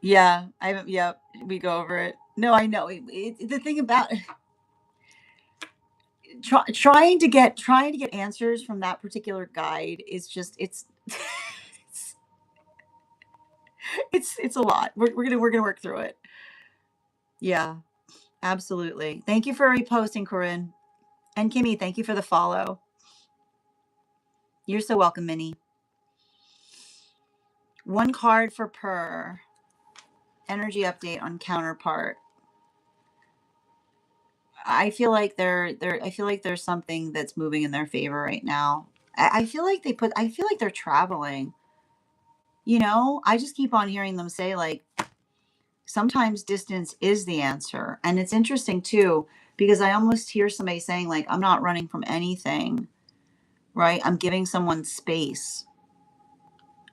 Speaker 1: Yeah, yep, we go over it. No, I know. The thing about trying to get answers from that particular guide is just it's It's a lot. We're gonna work through it. Yeah, absolutely. Thank you for reposting, Corinne. And Kimmy, thank you for the follow. You're so welcome, Minnie. One card for Per. Energy update on counterpart. I feel like I feel like there's something that's moving in their favor right now. I feel like I feel like they're traveling. You know, I just keep on hearing them say like sometimes distance is the answer. And it's interesting too, because I almost hear somebody saying like I'm not running from anything, right? I'm giving someone space.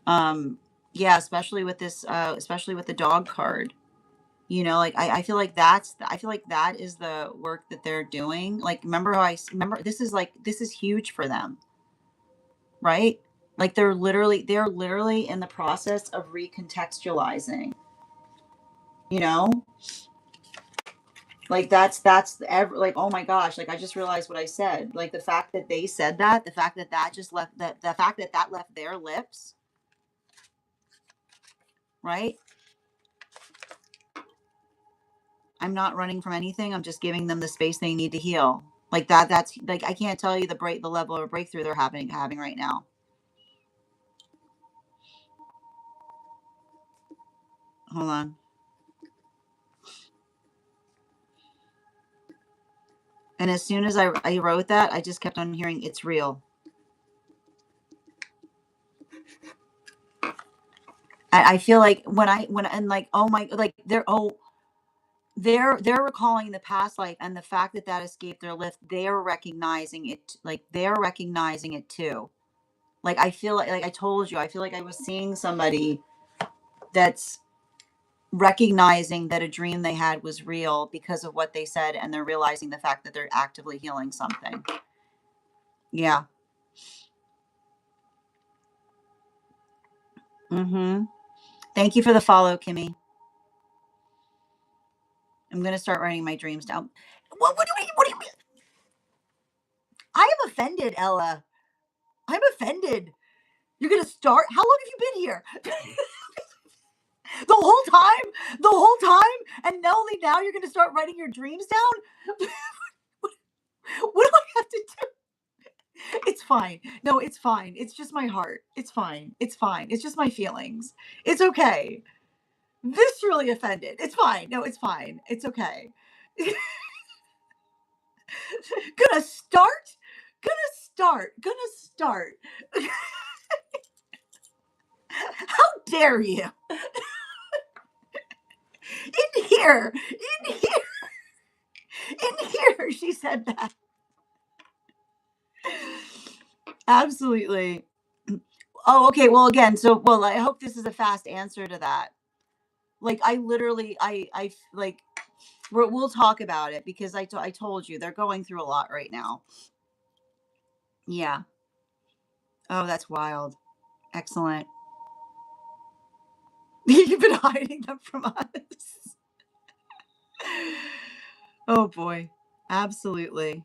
Speaker 1: Um yeah, especially with the dog card. You know, like I feel like I feel like that is the work that they're doing. Like remember how remember this is huge for them, right? Like they're literally in the process of recontextualizing, you know? Like like oh my gosh, like I just realized what I said. Like the fact that they said that, the fact that that just left that the fact that that left their lips, right? I'm not running from anything. I'm just giving them the space they need to heal. Like that's like I can't tell you the level of breakthrough they're having right now. Hold on. And as soon as I wrote that, I just kept on hearing it's real. I feel like when and like oh my like they're recalling the past life and the fact that that escaped their lift. They're recognizing it like they're recognizing it too. Like I feel like I told you, I feel like I was seeing somebody that's recognizing that a dream they had was real because of what they said, and they're realizing the fact that they're actively healing something. Yeah. Mm-hmm. Thank you for the follow, Kimmy. I'm gonna start writing my dreams down. What do you mean? I am offended, Ella. I'm offended. You're gonna start? How long have you been here? The whole time? The whole time? And only now you're gonna start writing your dreams down? What do I have to do? It's fine. No, it's fine. It's just my heart. It's fine. It's fine. It's just my feelings. It's okay. This really offended. It's fine. No, it's fine. It's okay. Gonna start? Gonna start. Gonna start. How dare you? In here. In here. In here. She said that. Absolutely. Oh, okay. Well, again, well, I hope this is a fast answer to that. Like, I literally, like, we'll talk about it because I told you they're going through a lot right now. Yeah. Oh, that's wild. Excellent. You've been hiding them from us. Oh boy. Absolutely.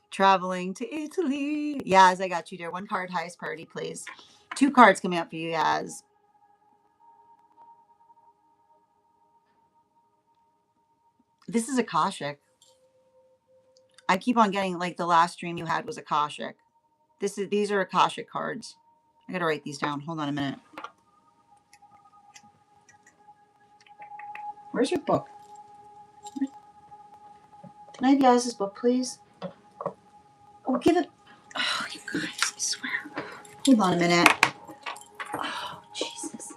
Speaker 1: Traveling to Italy. Yaz, I got you, dear. One card, highest priority, please. Two cards coming up for you, Yaz. This is Akashic. I keep on getting like the last dream you had was Akashic. These are Akashic cards. I gotta write these down. Hold on a minute. Where's your book? Can I have Yaz's book, please? Oh, give it. Oh, you guys, I swear. Hold on a minute. Oh, Jesus.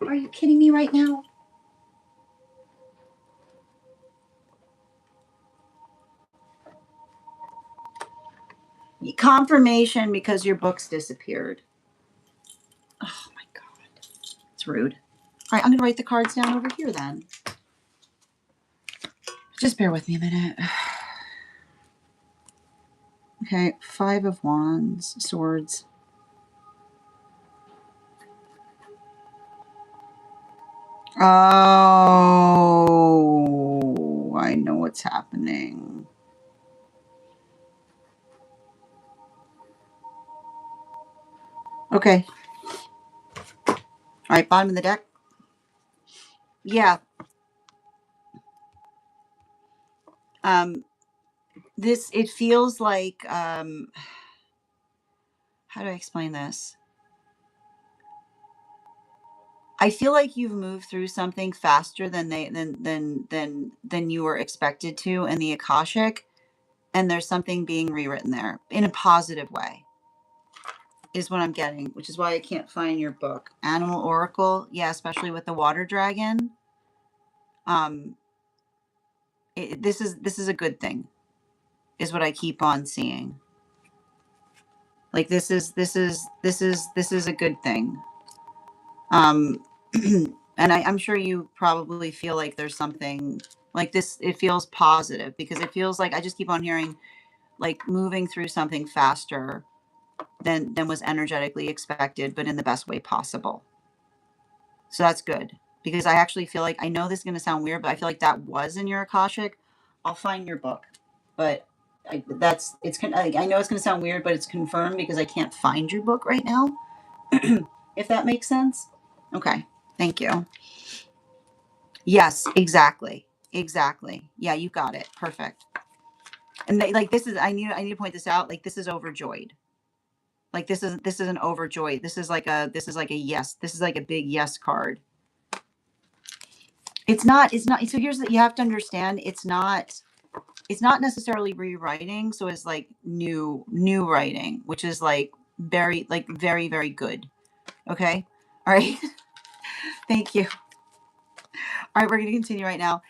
Speaker 1: Are you kidding me right now? Confirmation because your books disappeared. Oh my God. It's rude. All right, I'm going to write the cards down over here then. Just bear with me a minute. Okay, 5 of Wands, Swords. Oh, I know what's happening. Okay. All right, bottom of the deck. Yeah. It feels like, how do I explain this? I feel like you've moved through something faster than you were expected to in the Akashic, and there's something being rewritten there in a positive way, is what I'm getting, which is why I can't find your book. Animal Oracle, yeah, especially with the water dragon. This is a good thing, is what I keep on seeing. Like this is a good thing. And I'm sure you probably feel like there's something like this. It feels positive because it feels like I just keep on hearing like moving through something faster than was energetically expected, but in the best way possible. So that's good because I actually feel like, I know this is going to sound weird, but I feel like that was in your Akashic. I'll find your book, but I know it's going to sound weird, but it's confirmed because I can't find your book right now. If that makes sense. Okay. Thank you. Yes, exactly. Exactly. Yeah, you got it. Perfect. And like this is, I need to point this out. Like this is overjoyed. Like this is an overjoyed. This is like a yes. This is like a big yes card. It's not so here's you have to understand, it's not necessarily rewriting, so it's like new writing, which is like very very good. Okay? All right. Thank you. All right, we're going to continue right now.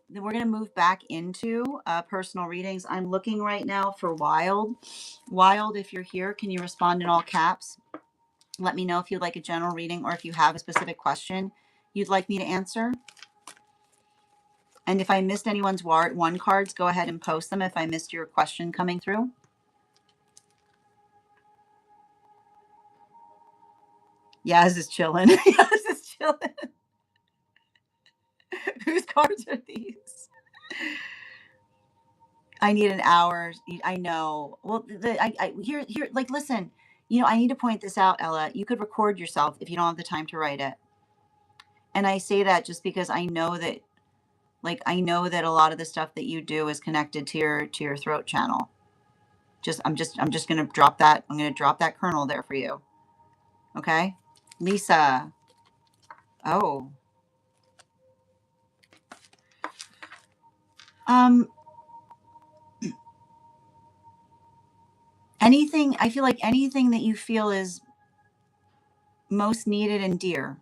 Speaker 1: We're going to move back into personal readings. I'm looking right now for Wild. Wild, if you're here, can you respond in all caps? Let me know if you'd like a general reading or if you have a specific question you'd like me to answer. And if I missed anyone's one cards, go ahead and post them if I missed your question coming through. Yaz is chilling. Yaz is chilling. Whose cards are these? I need an hour. I know. Well, here, like, listen, I need to point this out, Ella. You could record yourself if you don't have the time to write it. And I say that just because I know that, I know that a lot of the stuff that you do is connected to your throat channel. I'm just going to drop that. I'm going to drop that kernel there for you. Okay. Lisa. Oh. Anything, I feel like anything that you feel is most needed and dear,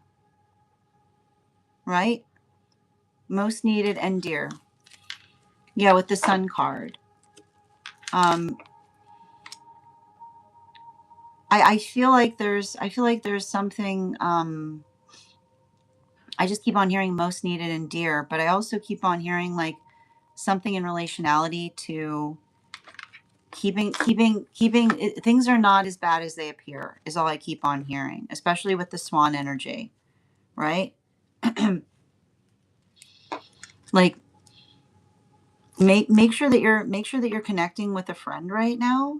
Speaker 1: right? Most needed and dear. Yeah, with the Sun card. I feel like there's something, I just keep on hearing most needed and dear, but I also keep on hearing like something in relationality to keeping things are not as bad as they appear, is all I keep on hearing, especially with the swan energy, right? Like make sure that you're connecting with a friend right now,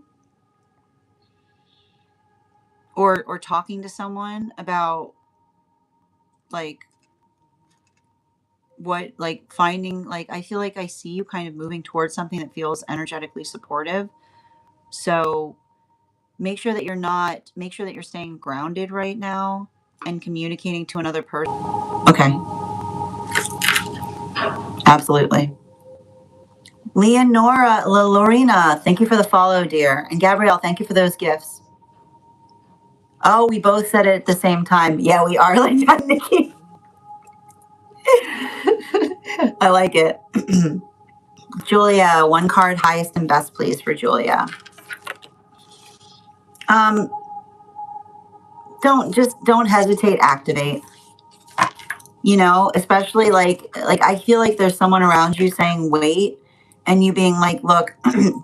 Speaker 1: or talking to someone about like what, like finding, like I feel like I see you kind of moving towards something that feels energetically supportive. So make sure that you're staying grounded right now and communicating to another person. Okay. Absolutely. Leonora, Lorena, thank you for the follow, dear. And Gabrielle, thank you for those gifts. Oh, we both said it at the same time. Yeah, we are like that, Nikki. I like it. Julia, one card, highest and best, please, for Julia. Don't hesitate, activate. Especially like I feel like there's someone around you saying wait, and you being like, look,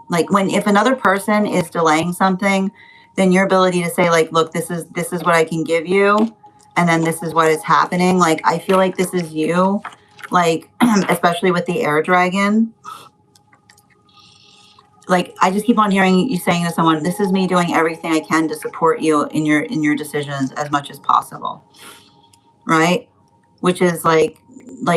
Speaker 1: like if another person is delaying something, then your ability to say like, look, this is what I can give you, and then this is what is happening. Like I feel like this is you, like especially with the air dragon. like, I just keep on hearing you saying to someone, this is me doing everything I can to support you in your decisions as much as possible. Right? Which is like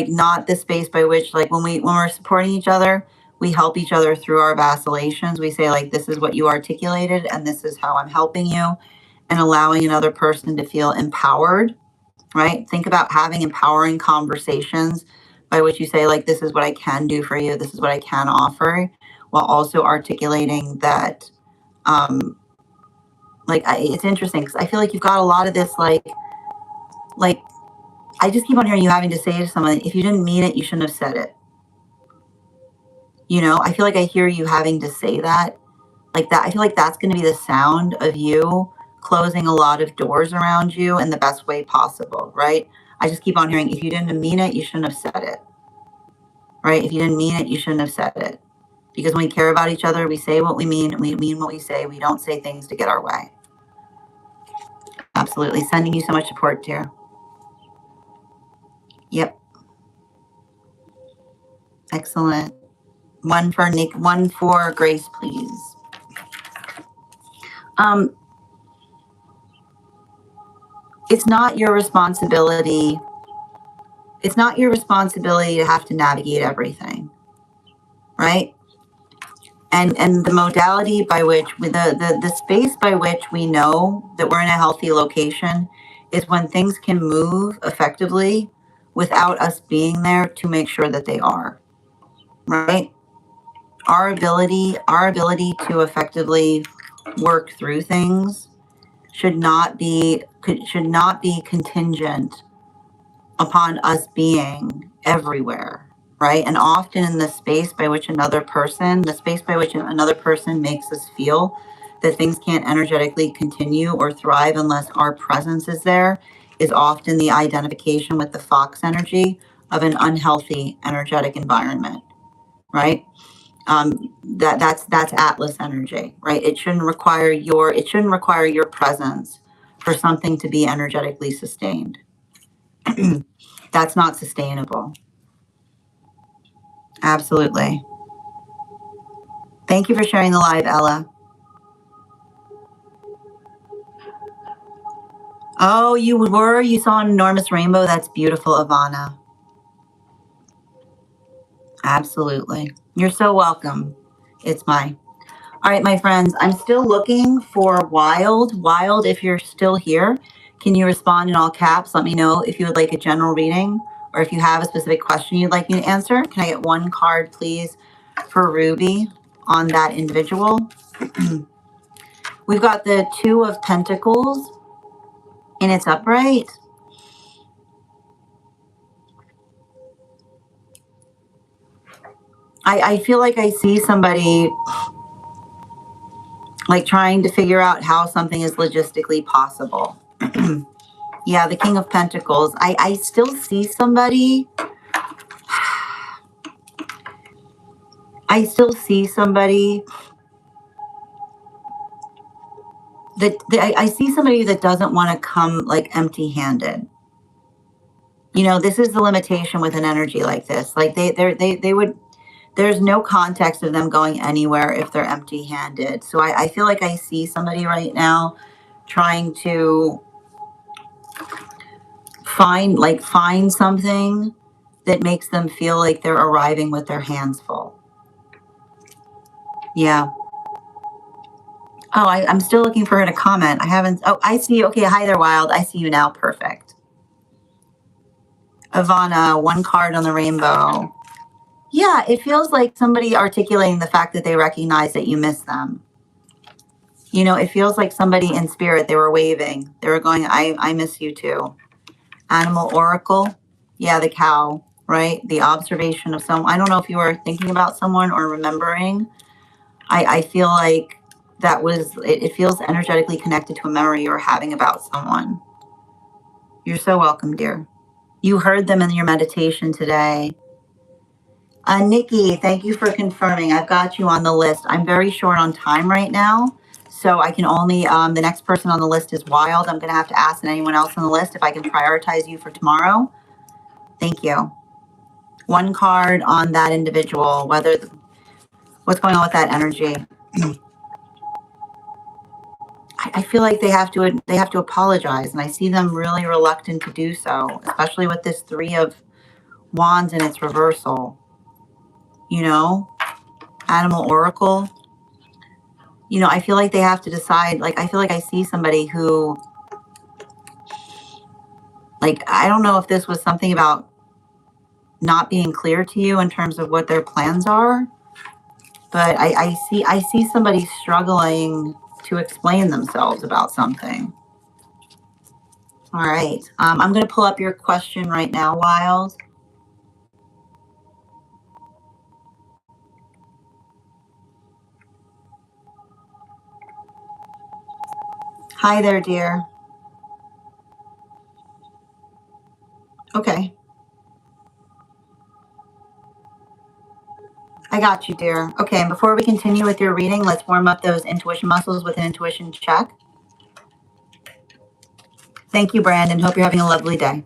Speaker 1: not the space by which, like, when we're supporting each other, we help each other through our vacillations. We say, like, this is what you articulated and this is how I'm helping you, and allowing another person to feel empowered. Right? Think about having empowering conversations by which you say, like, this is what I can do for you, this is what I can offer, while also articulating that, it's interesting because I feel like you've got a lot of this, like I just keep on hearing you having to say to someone, if you didn't mean it, you shouldn't have said it. I feel like I hear you having to say that, like that. I feel like that's going to be the sound of you closing a lot of doors around you in the best way possible, right? I just keep on hearing, if you didn't mean it, you shouldn't have said it, right? If you didn't mean it, you shouldn't have said it. Because when we care about each other, we say what we mean, and we mean what we say. We don't say things to get our way. Absolutely. Sending you so much support, dear. Yep. Excellent. One for Nick, one for Grace, please. It's not your responsibility. It's not your responsibility to have to navigate everything, right? And the modality by which the space by which we know that we're in a healthy location is when things can move effectively without us being there to make sure that they are, right? Our ability to effectively work through things should not be contingent upon us being everywhere, right? And often in the space by which another person makes us feel that things can't energetically continue or thrive unless our presence is there, is often the identification with the fox energy of an unhealthy energetic environment, right? That's Atlas energy, right? It shouldn't require your presence for something to be energetically sustained. That's not sustainable. Absolutely. Thank you for sharing the live, Ella. Oh, you saw an enormous rainbow. That's beautiful, Ivana. Absolutely. You're so welcome. It's mine. All right, my friends, I'm still looking for Wild. Wild, if you're still here, can you respond in all caps? Let me know if you would like a general reading or if you have a specific question you'd like me to answer. Can I get one card, please, for Ruby on that individual? We've got the Two of Pentacles in its upright. I feel like I see somebody like trying to figure out how something is logistically possible. Yeah, the King of Pentacles. I still see somebody. I still see somebody I see somebody that doesn't want to come like empty-handed. This is the limitation with an energy like this. Like they would. There's no context of them going anywhere if they're empty-handed. So I feel like I see somebody right now trying to find something that makes them feel like they're arriving with their hands full. Yeah. Oh, I'm still looking for her to comment. I haven't. Oh, I see you. Okay. Hi there, Wild. I see you now. Perfect. Ivana, one card on the rainbow. Yeah, it feels like somebody articulating the fact that they recognize that you miss them. It feels like somebody in spirit, they were waving. They were going, I miss you too. Animal Oracle. Yeah, the cow, right? The observation of someone. I don't know if you were thinking about someone or remembering. I feel like that was, it feels energetically connected to a memory you were having about someone. You're so welcome, dear. You heard them in your meditation today. Nikki, thank you for confirming. I've got you on the list. I'm very short on time right now, so I can only, the next person on the list is Wild. I'm going to have to ask anyone else on the list if I can prioritize you for tomorrow. Thank you. One card on that individual, What's going on with that energy? I feel like they have to apologize, and I see them really reluctant to do so, especially with this Three of Wands and its reversal. You know, Animal Oracle. You know, I feel like they have to decide. Like, I feel like I see somebody who, like, I don't know if this was something about not being clear to you in terms of what their plans are, but I see somebody struggling to explain themselves about something. All right. I'm going to pull up your question right now, Wild. Hi there, dear. Okay. I got you, dear. Okay, and before we continue with your reading, let's warm up those intuition muscles with an intuition check. Thank you, Brandon. Hope you're having a lovely day.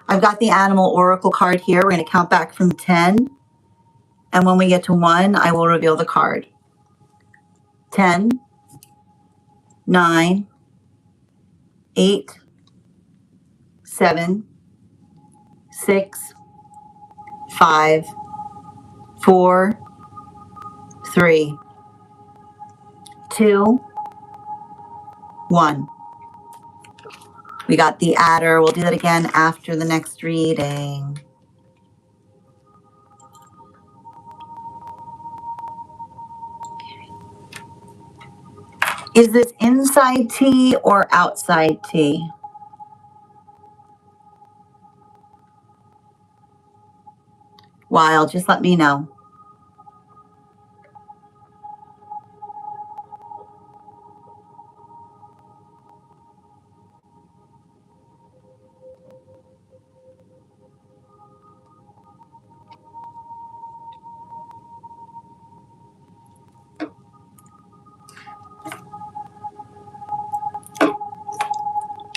Speaker 1: I've got the Animal Oracle card here. We're going to count back from 10. And when we get to 1, I will reveal the card. 10, 9, 8, 7, 6, 5, 4, 3, 2, 1. We got the adder. We'll do that again after the next reading. Is this inside tea or outside tea? Wild, just let me know.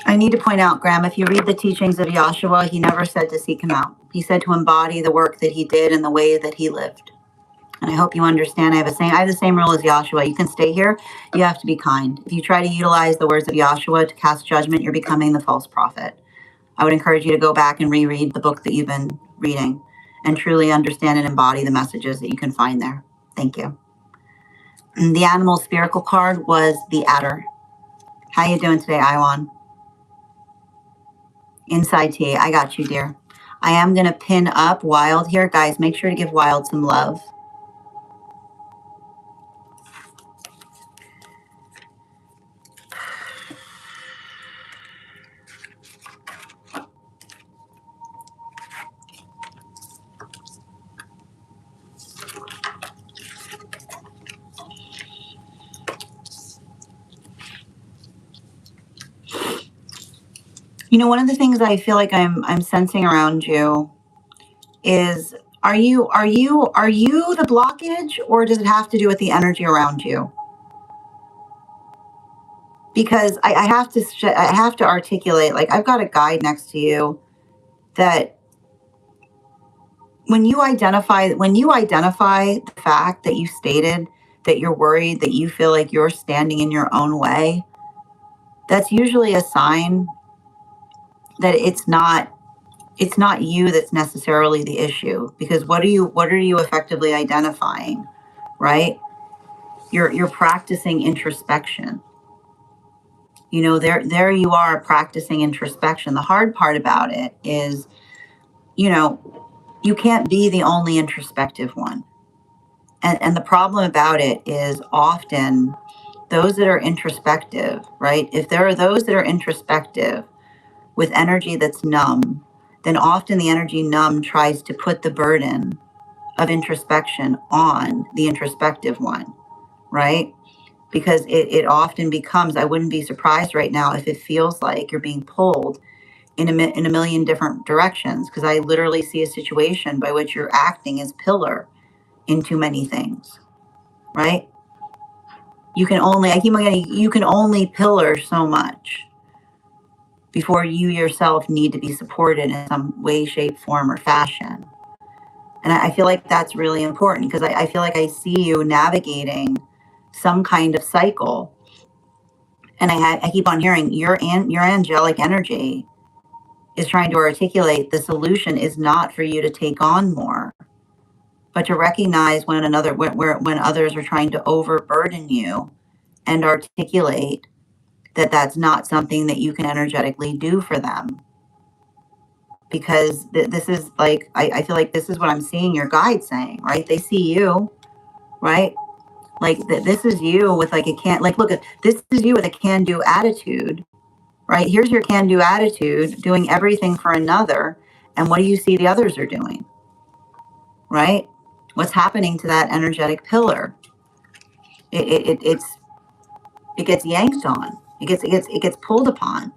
Speaker 1: I need to point out, Graham, if you read the teachings of Yahshua, he never said to seek him out. He said to embody the work that he did and the way that he lived. And I hope you understand. I have the same rule as Yahshua. You can stay here. You have to be kind. If you try to utilize the words of Yahshua to cast judgment, you're becoming the false prophet. I would encourage you to go back and reread the book that you've been reading and truly understand and embody the messages that you can find there. Thank you. And the animal spherical card was the adder. How you doing today, Iwan? Inside tea. I got you, dear. I am going to pin up Wild here. Guys, make sure to give Wild some love. You know, one of the things I feel like I'm sensing around you is, are you the blockage, or does it have to do with the energy around you? Because I have to articulate, like, I've got a guide next to you that when you identify the fact that you stated that you're worried, that you feel like you're standing in your own way, that's usually a sign that it's not you that's necessarily the issue. Because what are you effectively identifying, right? You're practicing introspection. You know, there you are practicing introspection. The hard part about it is, you know, you can't be the only introspective one. And the problem about it is often those that are introspective, right? If there are those that are introspective with energy that's numb, then often the energy numb tries to put the burden of introspection on the introspective one, right? Because it often becomes, I wouldn't be surprised right now if it feels like you're being pulled in a million different directions, because I literally see a situation by which you're acting as pillar in too many things, right? You can only pillar so much before you yourself need to be supported in some way, shape, form, or fashion. And I feel like that's really important because I feel like I see you navigating some kind of cycle. And I keep on hearing your angelic energy is trying to articulate the solution is not for you to take on more, but to recognize when others are trying to overburden you, and articulate that that's not something that you can energetically do for them. Because this is like, I feel like this is what I'm seeing your guide saying, right? They see you, right? Like this is you with like a look at this is you with a can-do attitude, right? Here's your can-do attitude, doing everything for another. And what do you see the others are doing, right? What's happening to that energetic pillar? It gets yanked on. It gets pulled upon.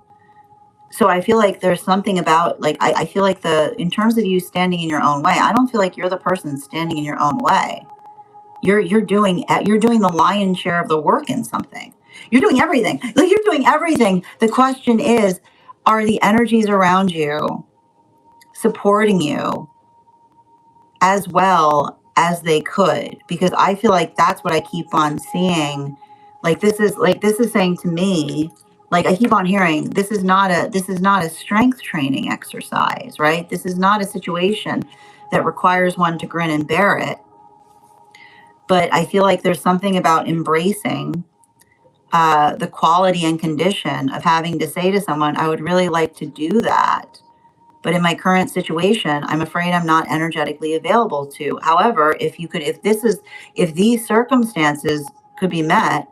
Speaker 1: So I feel like there's something about like I feel like in terms of you standing in your own way, I don't feel like you're the person standing in your own way. You're doing the lion's share of the work in something. You're doing everything. Like you're doing everything. The question is, are the energies around you supporting you as well as they could? Because I feel like that's what I keep on seeing. Like this is saying to me, like I keep on hearing, this is not a strength training exercise, right? This is not a situation that requires one to grin and bear it. But I feel like there's something about embracing the quality and condition of having to say to someone, I would really like to do that. But in my current situation, I'm afraid I'm not energetically available to. However, if these circumstances could be met,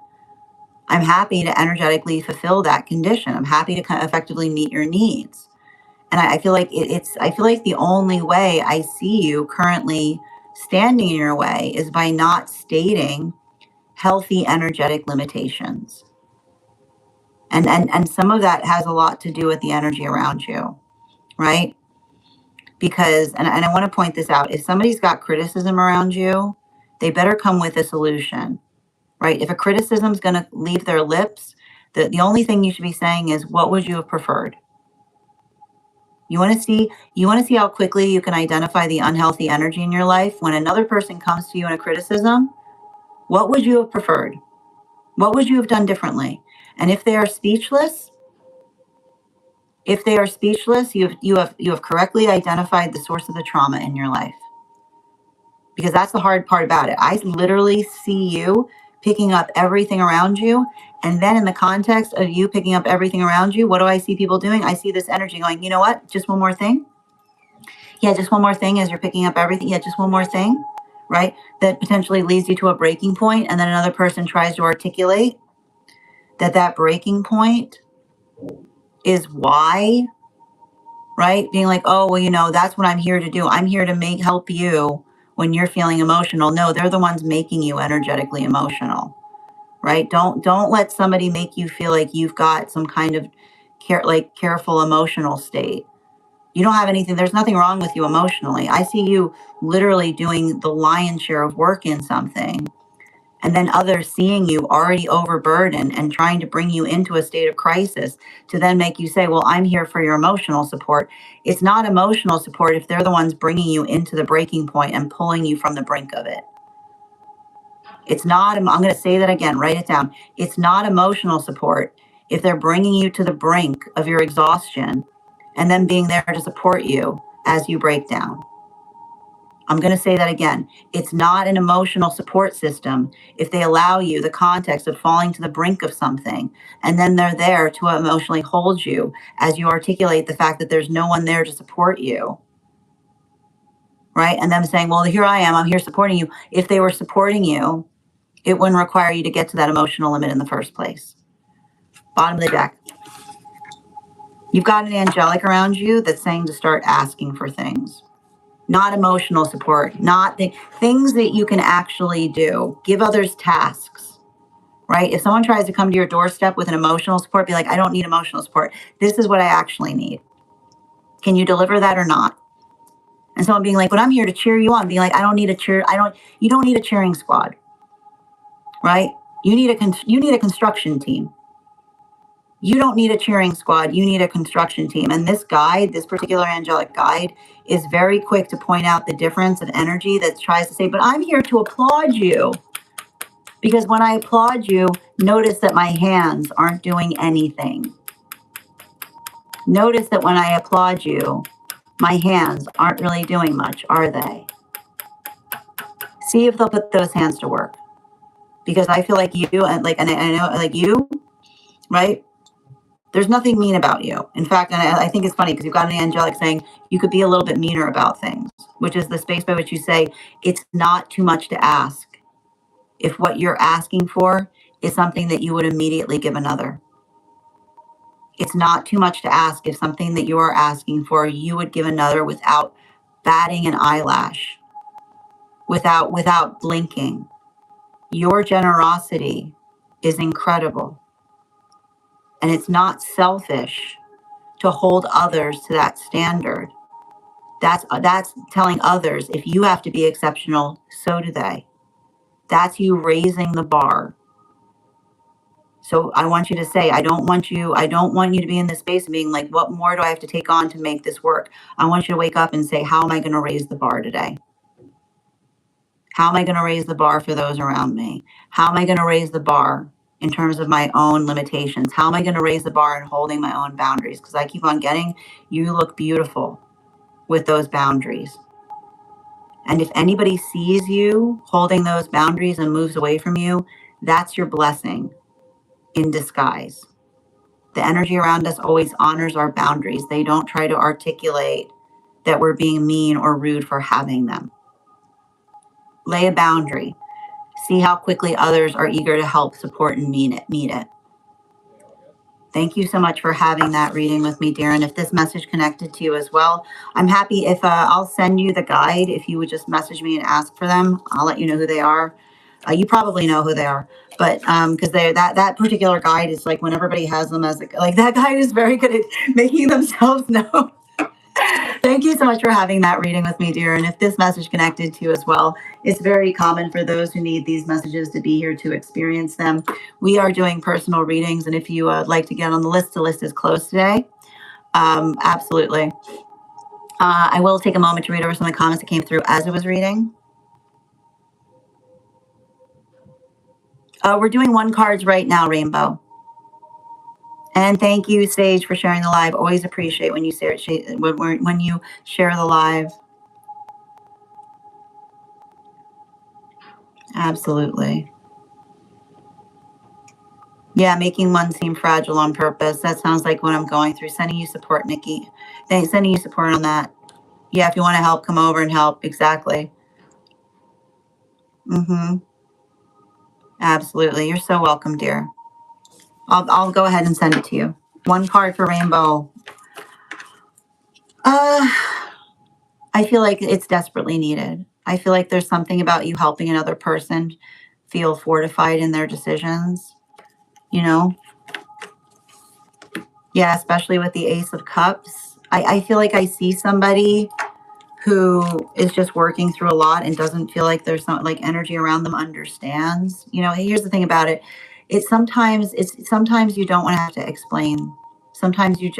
Speaker 1: I'm happy to energetically fulfill that condition. I'm happy to kind of effectively meet your needs. And I feel like I feel like the only way I see you currently standing in your way is by not stating healthy energetic limitations. And some of that has a lot to do with the energy around you, right? Because, and I want to point this out, if somebody's got criticism around you, they better come with a solution, right? If a criticism is going to leave their lips, the only thing you should be saying is, what would you have preferred? You want to see how quickly you can identify the unhealthy energy in your life when another person comes to you in a criticism. What would you have preferred? What would you have done differently? And if they are speechless, you have correctly identified the source of the trauma in your life. Because that's the hard part about it. I literally see you picking up everything around you. And then in the context of you picking up everything around you, what do I see people doing? I see this energy going, you know what? Just one more thing. Yeah, just one more thing as you're picking up everything. Yeah, just one more thing, right? That potentially leads you to a breaking point. And then another person tries to articulate that breaking point is why, right? Being like, oh, well, that's what I'm here to do. I'm here to help you when you're feeling emotional. No, they're the ones making you energetically emotional, right? Don't let somebody make you feel like you've got some kind of careful emotional state. You don't have anything. There's nothing wrong with you emotionally. I see you literally doing the lion's share of work in something, and then others seeing you already overburdened and trying to bring you into a state of crisis to then make you say, well, I'm here for your emotional support. It's not emotional support if they're the ones bringing you into the breaking point and pulling you from the brink of it. It's not, I'm going to say that again, write it down. It's not emotional support if they're bringing you to the brink of your exhaustion and then being there to support you as you break down. I'm going to say that again. It's not an emotional support system if they allow you the context of falling to the brink of something, and then they're there to emotionally hold you as you articulate the fact that there's no one there to support you, right? And them saying, well, here I am, I'm here supporting you. If they were supporting you, it wouldn't require you to get to that emotional limit in the first place. Bottom of the deck. You've got an angelic around you that's saying to start asking for things. Not emotional support, not things that you can actually do. Give others tasks, right? If someone tries to come to your doorstep with an emotional support, be like, I don't need emotional support. This is what I actually need. Can you deliver that or not? And someone being like, but I'm here to cheer you on. Being like, I don't need a cheer. You don't need a cheering squad, right? You need a construction team. You don't need a cheering squad. You need a construction team. And this guide, this particular angelic guide, is very quick to point out the difference of energy that tries to say, but I'm here to applaud you. Because when I applaud you, notice that my hands aren't doing anything. Notice that when I applaud you, my hands aren't really doing much, are they? See if they'll put those hands to work. Because I feel like you, and I know, like you, right? There's nothing mean about you. In fact, and I think it's funny because you've got an angelic saying you could be a little bit meaner about things, which is the space by which you say it's not too much to ask if what you're asking for is something that you would immediately give another. It's not too much to ask if something that you are asking for you would give another without batting an eyelash, without blinking. Your generosity is incredible. And it's not selfish to hold others to that standard. That's telling others if you have to be exceptional, so do they. That's you raising the bar. So I want you to say, I don't want you to be in this space of being like, what more do I have to take on to make this work? I want you to wake up and say, how am I going to raise the bar today? How am I going to raise the bar for those around me? How am I going to raise the bar in terms of my own limitations? How am I going to raise the bar in holding my own boundaries? Because I keep on getting, you look beautiful with those boundaries. And if anybody sees you holding those boundaries and moves away from you, that's your blessing in disguise. The energy around us always honors our boundaries. They don't try to articulate that we're being mean or rude for having them. Lay a boundary. See how quickly others are eager to help, support, and meet it. Thank you so much for having that reading with me, Darren. If this message connected to you as well, I'm happy if I'll send you the guide. If you would just message me and ask for them, I'll let you know who they are. You probably know who they are, but because that particular guide is like when everybody has them as like that guide is very good at making themselves known. Thank you so much for having that reading with me, dear. And if this message connected to you as well, it's very common for those who need these messages to be here to experience them. We are doing personal readings, and if you would like to get on the list is closed today. Absolutely. I will take a moment to read over some of the comments that came through as I was reading. We're doing one cards right now, Rainbow. And thank you, Sage, for sharing the live. Always appreciate when you share when you share the live. Absolutely. Yeah, making one seem fragile on purpose. That sounds like what I'm going through. Sending you support, Nikki. Thanks, sending you support on that. Yeah, if you want to help, come over and help. Exactly. Absolutely. You're so welcome, dear. I'll go ahead and send it to you. One card for Rainbow. I feel like it's desperately needed. I feel like there's something about you helping another person feel fortified in their decisions, you know? Yeah, especially with the Ace of Cups. I feel like I see somebody who is just working through a lot and doesn't feel like there's some like energy around them understands. You know, here's the thing about it. Sometimes you don't want to have to explain. Sometimes you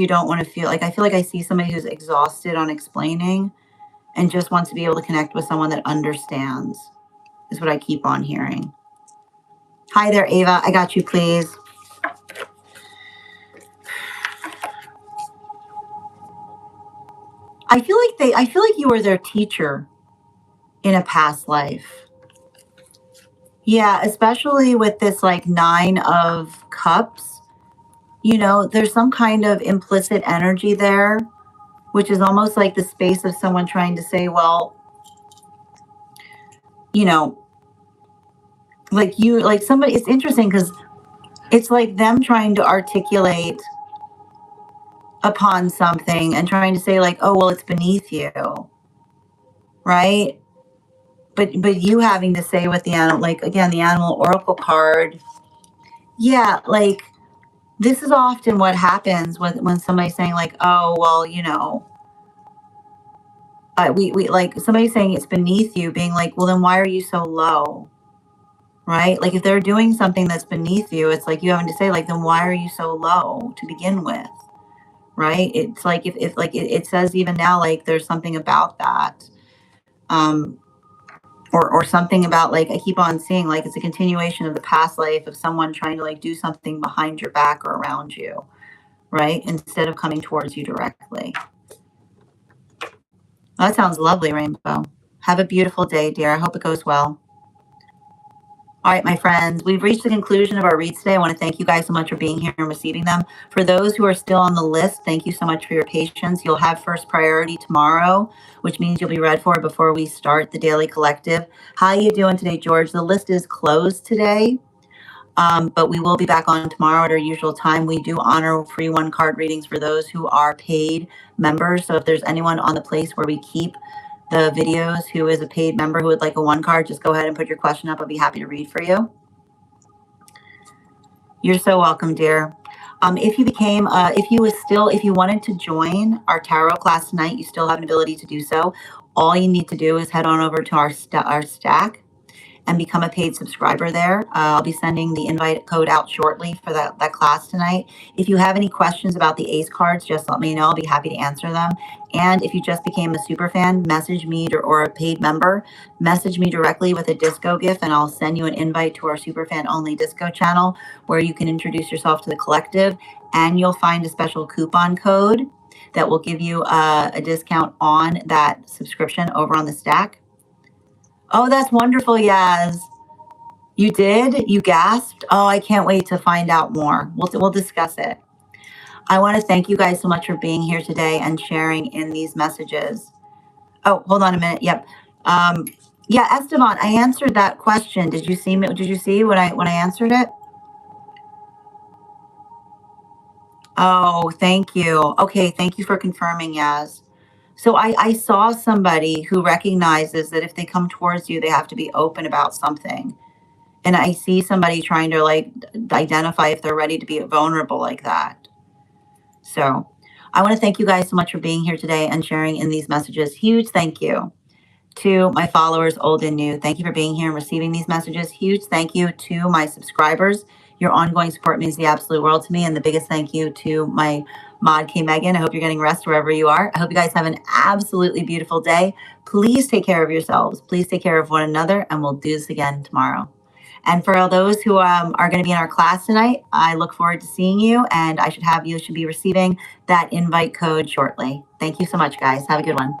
Speaker 1: don't want to feel like, I feel like I see somebody who's exhausted on explaining and just wants to be able to connect with someone that understands, is what I keep on hearing. Hi there, Ava. I got you, please. I feel like you were their teacher in a past life. Yeah, especially with this like 9 of Cups. You know, there's some kind of implicit energy there, which is almost like the space of someone trying to say, well, you know, like somebody, it's interesting because it's like them trying to articulate upon something and trying to say like, oh, well, it's beneath you. Right. But you having to say with the animal, like, again, the animal oracle card. Yeah. Like, this is often what happens when somebody's saying like, oh, well, you know, we like somebody saying it's beneath you, being like, well, then why are you so low? right? Like if they're doing something that's beneath you, it's like you having to say, like, then why are you so low to begin with? Right? It's like if like it says even now, like there's something about that. Um, or something about, like, I keep on seeing like it's a continuation of the past life of someone trying to like do something behind your back or around you, right? Instead of coming towards you directly. Well, that sounds lovely, Rainbow. Have a beautiful day, dear. I hope it goes well. All right, my friends, we've reached the conclusion of our reads today. I want to thank you guys so much for being here and receiving them. For those who are still on the list, thank you so much for your patience. You'll have first priority tomorrow, which means you'll be read for before we start the Daily Collective. How you doing today, George? The list is closed today, but we will be back on tomorrow at our usual time. We do honor free one card readings for those who are paid members. So if there's anyone on the place where we keep the videos who is a paid member who would like a one card, just go ahead and put your question up. I'll be happy to read for you. You're so welcome, dear. If you wanted to join our tarot class tonight, you still have an ability to do so. All you need to do is head on over to our stack and become a paid subscriber there. I'll be sending the invite code out shortly for that class tonight. If you have any questions about the ACE cards, just let me know. I'll be happy to answer them. And if you just became a super fan, message me or a paid member, message me directly with a disco gift, and I'll send you an invite to our super fan only disco channel where you can introduce yourself to the collective, and you'll find a special coupon code that will give you a discount on that subscription over on the stack. Oh, that's wonderful, Yaz. You did? You gasped? Oh, I can't wait to find out more. We'll discuss it. I want to thank you guys so much for being here today and sharing in these messages. Oh, hold on a minute. Yep. Yeah, Esteban, I answered that question. Did you see me? Did you see when I answered it? Oh, thank you. Okay, thank you for confirming, Yaz. So I saw somebody who recognizes that if they come towards you, they have to be open about something. And I see somebody trying to like identify if they're ready to be vulnerable like that. So I want to thank you guys so much for being here today and sharing in these messages. Huge thank you to my followers, old and new. Thank you for being here and receiving these messages. Huge thank you to my subscribers. Your ongoing support means the absolute world to me. And the biggest thank you to my mod, K Megan. I hope you're getting rest wherever you are. I hope you guys have an absolutely beautiful day. Please take care of yourselves. Please take care of one another, and we'll do this again tomorrow. And for all those who are going to be in our class tonight, I look forward to seeing you, and you should be receiving that invite code shortly. Thank you so much, guys. Have a good one.